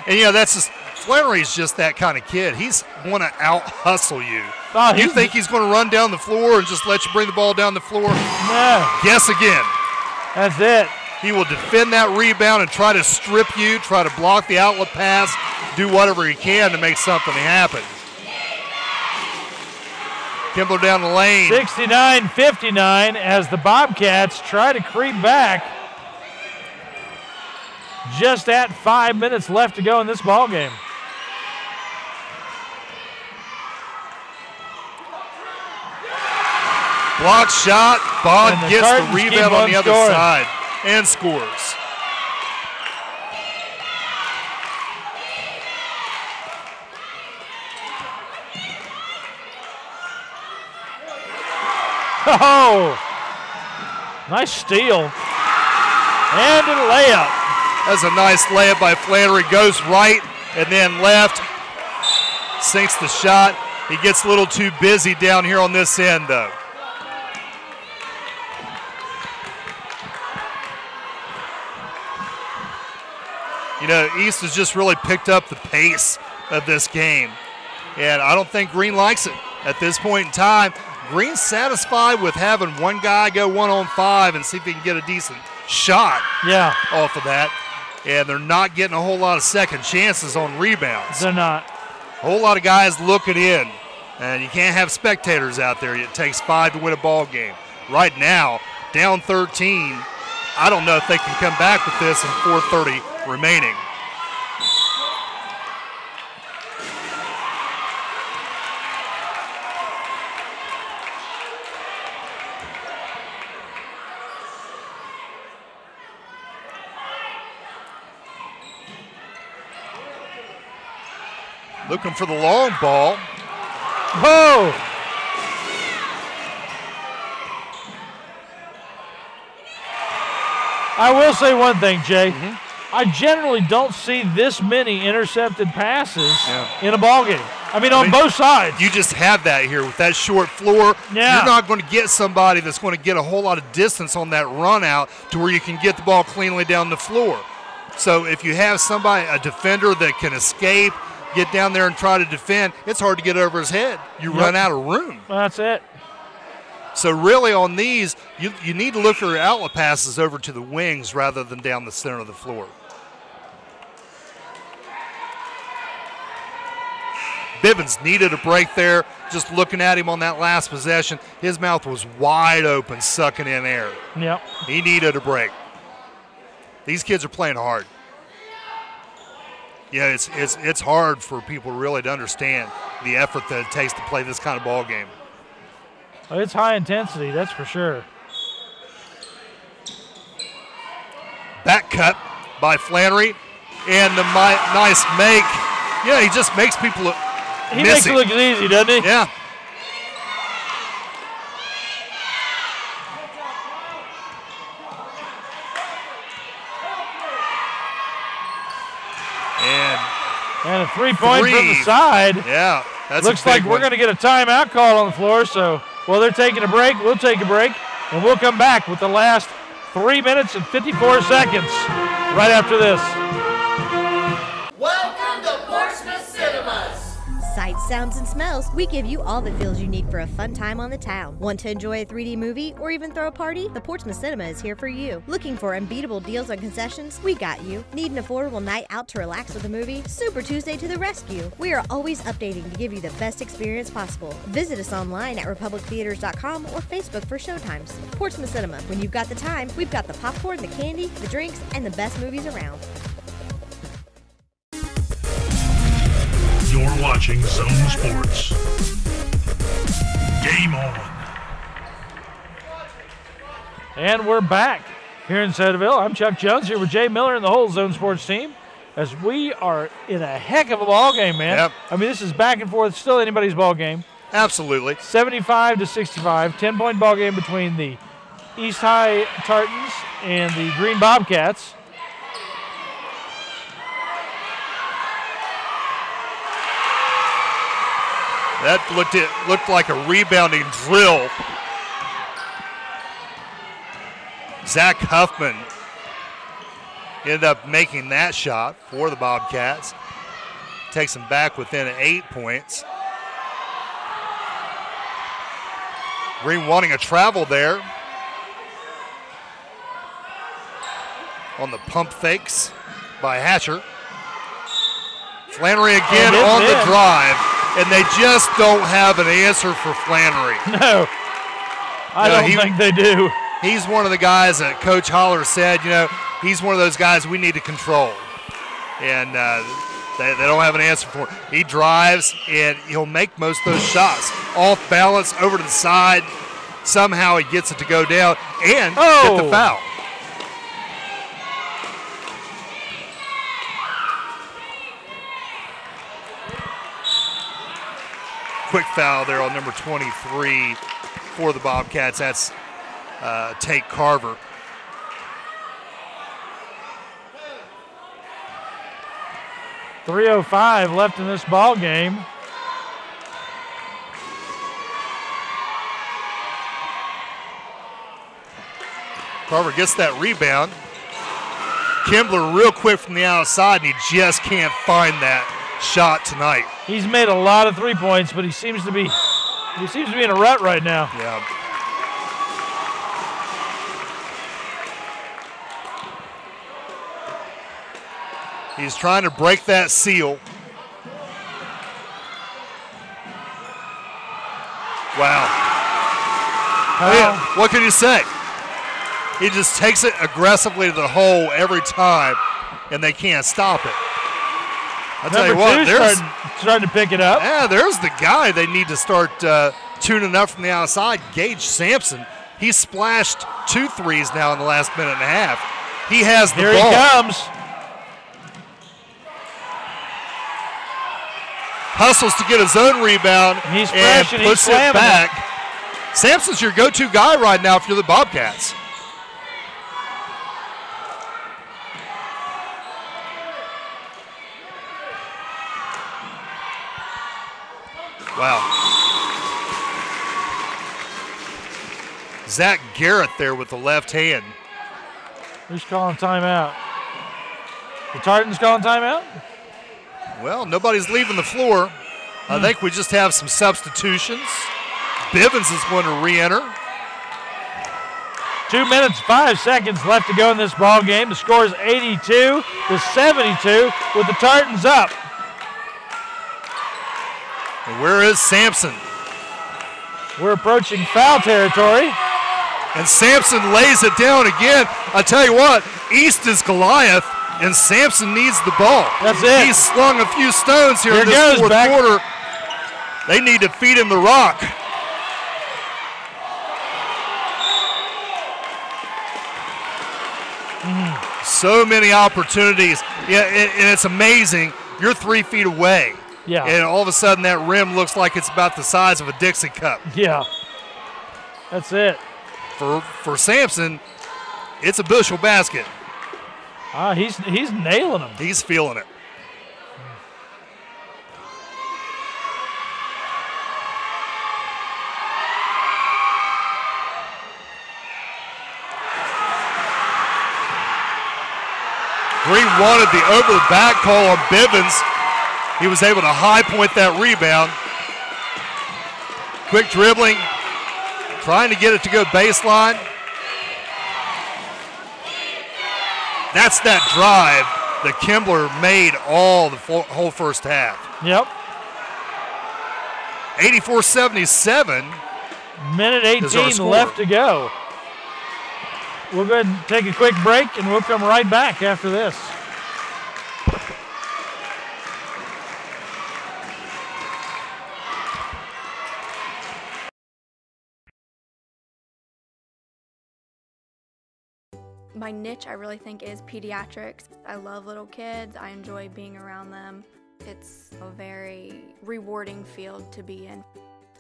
And yeah, that's just, Flannery's just that kind of kid. He's want to out-hustle you. Oh, you think he's going to run down the floor and just let you bring the ball down the floor? No. Guess again. That's it. He will defend that rebound and try to strip you, try to block the outlet pass, do whatever he can to make something happen. Kimbler down the lane. 69-59 as the Bobcats try to creep back. Just at 5 minutes left to go in this ball game. Block shot. Bond gets the rebound on the other side and scores. Oh, nice steal. And a layup. That's a nice layup by Flannery. Goes right and then left. Sinks the shot. He gets a little too busy down here on this end, though. You know, East has just really picked up the pace of this game. And I don't think Green likes it at this point in time. Green's satisfied with having one guy go 1-on-5 and see if he can get a decent shot off of that. And they're not getting a whole lot of second chances on rebounds. They're not. A whole lot of guys looking in. And you can't have spectators out there. It takes 5 to win a ball game. Right now, down 13. I don't know if they can come back with this in 4:30 remaining. Looking for the long ball. Whoa! I will say one thing, Jay. I generally don't see this many intercepted passes in a ball game. I mean, on both sides. You just have that here with that short floor. Yeah. You're not going to get somebody that's going to get a whole lot of distance on that run out to where you can get the ball cleanly down the floor. So if you have somebody, a defender that can escape, get down there and try to defend, it's hard to get over his head. You run out of room. That's it. So really on these, you need to look for outlet passes over to the wings rather than down the center of the floor. Bivens needed a break there. Just looking at him on that last possession, his mouth was wide open, sucking in air. Yep. He needed a break. These kids are playing hard. Yeah, it's hard for people really to understand the effort that it takes to play this kind of ball game. It's high intensity, that's for sure. Back cut by Flannery, and the nice make. Yeah, he just makes people look. He makes it look easy, doesn't he? Yeah. And a three-point from the side. Yeah, that's looks like we're going to get a timeout call on the floor. So, well, they're taking a break. We'll take a break, and we'll come back with the last 3 minutes and 54 seconds right after this. Welcome to Portsmouth Cinemas. Sights, sounds, and smells, we give you all the feels you need for a fun time on the town. Want to enjoy a 3D movie or even throw a party? The Portsmouth Cinema is here for you. Looking for unbeatable deals on concessions? We got you. Need an affordable night out to relax with a movie? Super Tuesday to the rescue. We are always updating to give you the best experience possible. Visit us online at republictheaters.com or Facebook for showtimes. Portsmouth Cinema. When you've got the time, we've got the popcorn, the candy, the drinks, and the best movies around. You're watching Zone Sports. Game on. And we're back here in Centerville. I'm Chuck Jones here with Jay Miller and the whole Zone Sports team as we are in a heck of a ball game, man. Yep. I mean, this is back and forth, still anybody's ball game. Absolutely. 75-65, 10-point ball game between the East High Tartans and the Green Bobcats. That looked like a rebounding drill. Zach Huffman ended up making that shot for the Bobcats. Takes them back within 8 points. Green wanting a travel there. On the pump fakes by Hatcher. Flannery again on the drive. And they just don't have an answer for Flannery. No, I don't think they do. He's one of the guys that Coach Holler said, he's one of those guys we need to control. And they don't have an answer for it. He drives, and he'll make most of those shots. Off balance, over to the side. Somehow he gets it to go down and get the foul. Quick foul there on number 23 for the Bobcats. That's Tate Carver. .305 left in this ball game. Carver gets that rebound. Kimbler real quick from the outside, and he just can't find that shot tonight. He's made a lot of 3 points, but he seems to be in a rut right now. Yeah. He's trying to break that seal. Wow. What can you say? He just takes it aggressively to the hole every time, and they can't stop it. I'll tell you what, there's starting to pick it up. Yeah, there's the guy they need to start tuning up from the outside, Gage Sampson. He splashed 2 threes now in the last minute and a half. He has the ball. Here he comes. Hustles to get his own rebound and puts it back. Sampson's your go-to guy right now if you're the Bobcats. Wow. Zach Garrett there with the left hand. Who's calling timeout? The Tartans calling timeout? Well, nobody's leaving the floor. I think we just have some substitutions. Bivens is going to re-enter. 2 minutes, 5 seconds left to go in this ball game. The score is 82-72 with the Tartans up. And where is Sampson? We're approaching foul territory. And Sampson lays it down again. I tell you what, East is Goliath, and Sampson needs the ball. That's it. He's slung a few stones here in this fourth quarter. They need to feed him the rock. So many opportunities. Yeah, and it's amazing. You're 3 feet away. Yeah. And all of a sudden that rim looks like it's about the size of a Dixie cup. Yeah. That's it. For Sampson, it's a bushel basket. He's nailing them. He's feeling it. Green wanted the over-the-back call on Bivens. He was able to high point that rebound. Quick dribbling, trying to get it to go baseline. That's that drive that Kimbler made all the whole first half. Yep. 84-77. Minute 18 left to go. We'll go ahead and take a quick break, and we'll come right back after this. My niche, I really think, is pediatrics. I love little kids. I enjoy being around them. It's a very rewarding field to be in.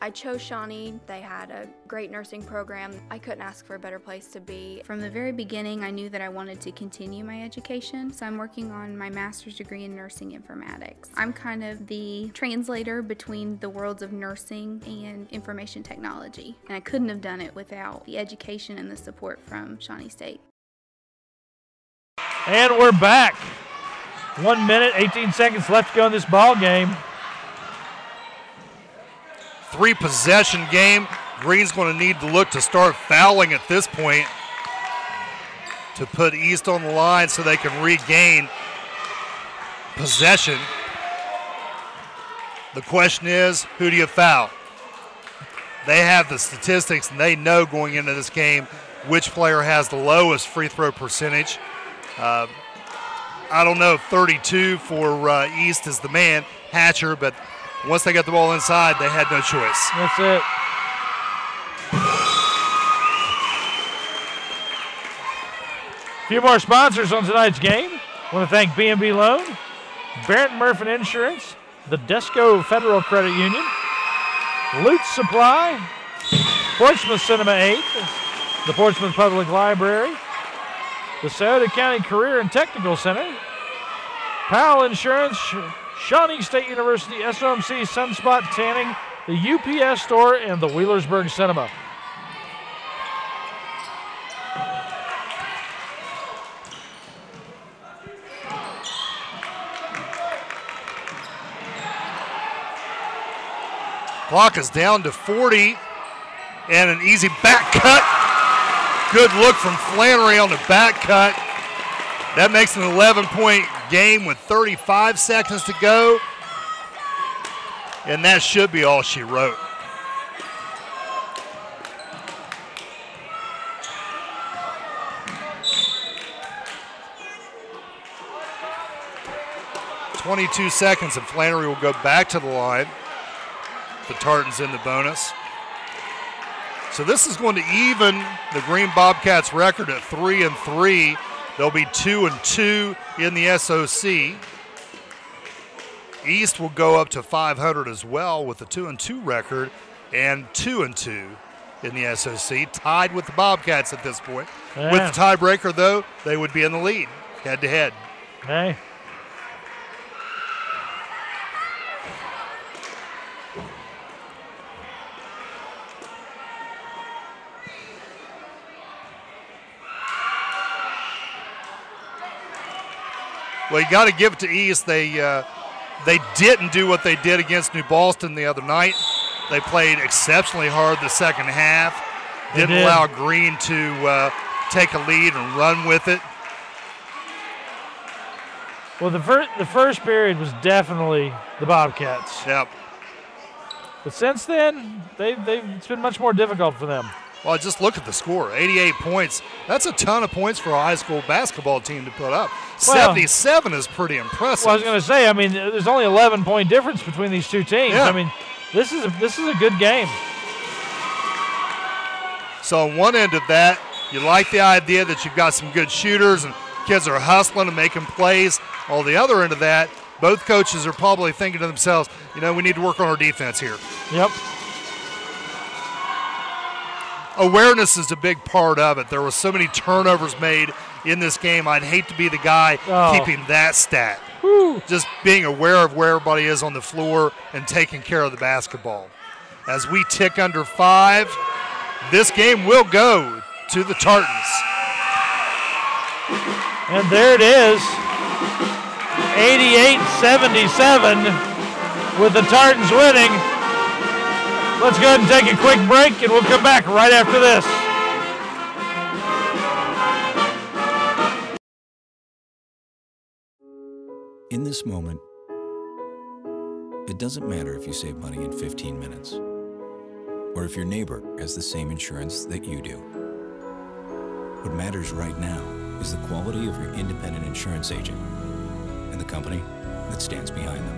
I chose Shawnee. They had a great nursing program. I couldn't ask for a better place to be. From the very beginning, I knew that I wanted to continue my education, so I'm working on my master's degree in nursing informatics. I'm kind of the translator between the worlds of nursing and information technology, and I couldn't have done it without the education and the support from Shawnee State. And we're back. 1 minute, 18 seconds left to go in this ball game. 3-possession game. Green's going to need to look to start fouling at this point to put East on the line so they can regain possession. The question is, who do you foul? They have the statistics, and they know going into this game which player has the lowest free throw percentage. I don't know if 32 for East is the man, Hatcher, but once they got the ball inside, they had no choice. That's it. A few more sponsors on tonight's game. I want to thank B&B Loan, Barrett Murphy Insurance, the Desco Federal Credit Union, Lutz Supply, Portsmouth Cinema 8, the Portsmouth Public Library, the Scioto County Career and Technical Center, Powell Insurance, Shawnee State University, SOMC Sunspot Tanning, the UPS Store, and the Wheelersburg Cinema. Clock is down to 40, and an easy back cut. Good look from Flannery on the back cut. That makes an 11-point game with 35 seconds to go. And that should be all she wrote. .22 seconds, and Flannery will go back to the line. The Tartans in the bonus. So this is going to even the Green Bobcats record at 3-3. They'll be 2-2 in the SOC. East will go up to 500 as well with a 2-2 record and 2-2 in the SOC, tied with the Bobcats at this point. Yeah. With the tiebreaker, though, they would be in the lead, head-to-head. Okay. Well, you got to give it to East. They didn't do what they did against New Boston the other night. They played exceptionally hard the second half. Didn't allow Green to take a lead and run with it. Well, the first period was definitely the Bobcats. Yep. But since then, it's been much more difficult for them. Well, just look at the score, 88 points. That's a ton of points for a high school basketball team to put up. Well, 77 is pretty impressive. Well, I was going to say, I mean, there's only 11-point difference between these two teams. Yeah. I mean, this is a good game. So on one end of that, you like the idea that you've got some good shooters and kids are hustling and making plays. On the other end of that, both coaches are probably thinking to themselves, you know, we need to work on our defense here. Yep. Awareness is a big part of it. There were so many turnovers made in this game. I'd hate to be the guy keeping that stat. Whew. Just being aware of where everybody is on the floor and taking care of the basketball. As we tick under 5, this game will go to the Tartans. And there it is, 88-77 with the Tartans winning. Let's go ahead and take a quick break, and we'll come back right after this. In this moment, it doesn't matter if you save money in 15 minutes or if your neighbor has the same insurance that you do. What matters right now is the quality of your independent insurance agent and the company that stands behind them.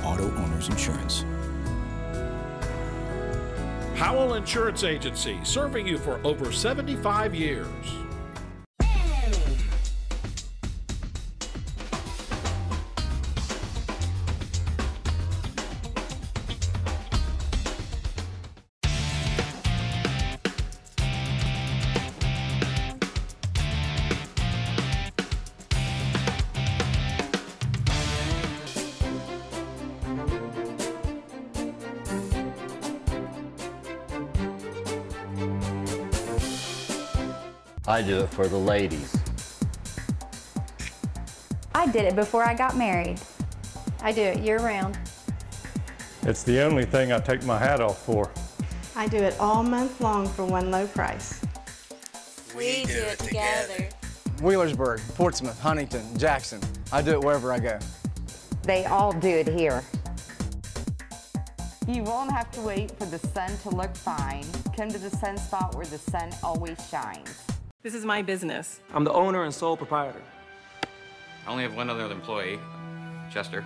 Auto Owners Insurance. Howell Insurance Agency, serving you for over 75 years. I do it for the ladies. I did it before I got married. I do it year-round. It's the only thing I take my hat off for. I do it all month long for one low price. We do it together. Wheelersburg, Portsmouth, Huntington, Jackson. I do it wherever I go. They all do it here. You won't have to wait for the sun to look fine. Come to the sun spot where the sun always shines. This is my business. I'm the owner and sole proprietor. I only have one other employee, Chester.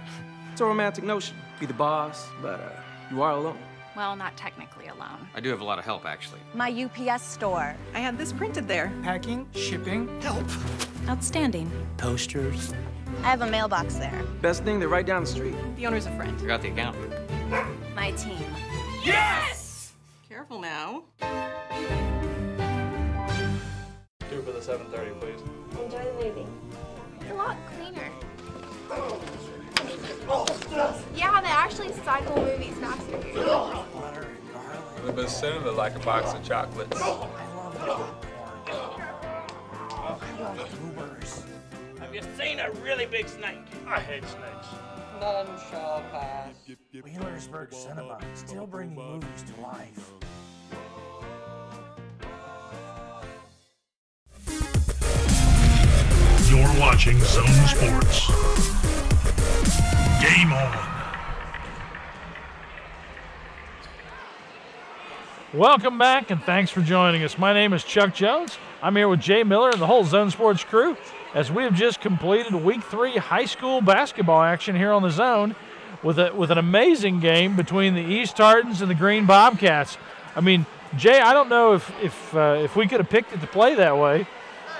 It's a romantic notion. Be the boss, but you are alone. Well, not technically alone. I do have a lot of help, actually. My UPS store. I had this printed there. Packing, shipping, help. Outstanding. Posters. I have a mailbox there. Best thing, they're right down the street. The owner's a friend. Forgot the account. My team. Yes! Careful now. 2 for the 7:30, please. Enjoy the movie. It's a lot cleaner. Yeah, they actually cycle movies faster here. The bassoon looked like a box of chocolates. Have you seen a really big snake? I hate snakes. None shall pass. Wheelersburg Cinema, still bringing movies to life. You're watching Zone Sports. Game on. Welcome back, and thanks for joining us. My name is Chuck Jones. I'm here with Jay Miller and the whole Zone Sports crew as we have just completed Week 3 high school basketball action here on the Zone with an amazing game between the East Tartans and the Green Bobcats. I mean, Jay, I don't know if we could have picked it to play that way,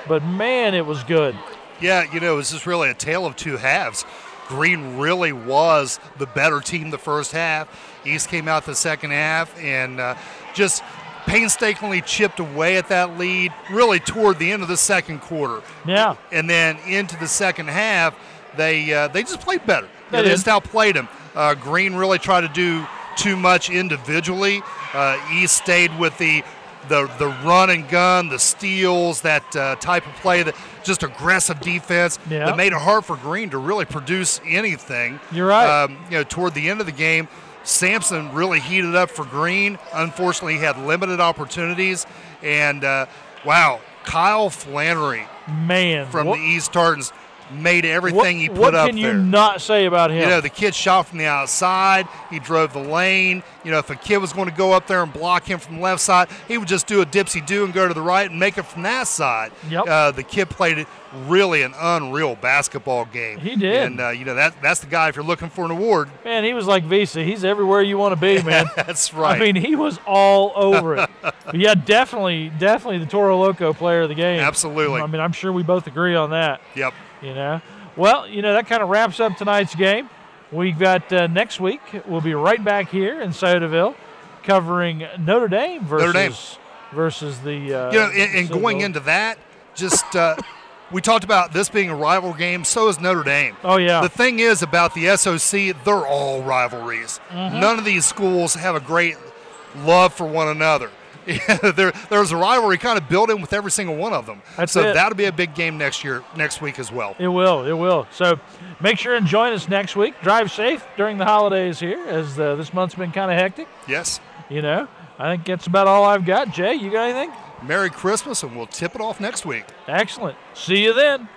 but man, it was good. Yeah, it was just really a tale of two halves. Green really was the better team the first half. East came out the second half and just painstakingly chipped away at that lead really toward the end of the second quarter. Yeah. And then into the second half, they just played better. They just outplayed them. Green really tried to do too much individually. East stayed with the run and gun, the steals, that type of play, that just aggressive defense that made it hard for Green to really produce anything. You're right. Toward the end of the game, Sampson really heated up for Green. Unfortunately, he had limited opportunities. And, wow, Kyle Flannery from the East Tartans made everything he put up there. What can you not say about him? The kid shot from the outside. He drove the lane. If a kid was going to go up there and block him from the left side, he would just do a dipsy-do and go to the right and make it from that side. Yep. The kid played really an unreal basketball game. He did. And, that's the guy if you're looking for an award. Man, he was like Visa. He's everywhere you want to be, man. That's right. I mean, he was all over it. But yeah, definitely the Toro Loco player of the game. Absolutely. I mean, I'm sure we both agree on that. Yep. Well, that kind of wraps up tonight's game. We've got next week, we'll be right back here in Sodaville covering Notre Dame versus the and going into that, just we talked about this being a rival game, so is Notre Dame. Oh, yeah. The thing is about the SOC, they're all rivalries. Mm-hmm. None of these schools have a great love for one another. There's a rivalry kind of built in with every single one of them. That'll be a big game next week as well. It will. So make sure and join us next week. Drive safe during the holidays here, as this month's been kind of hectic. Yes. I think that's about all I've got. Jay, you got anything? Merry Christmas, and we'll tip it off next week. Excellent. See you then.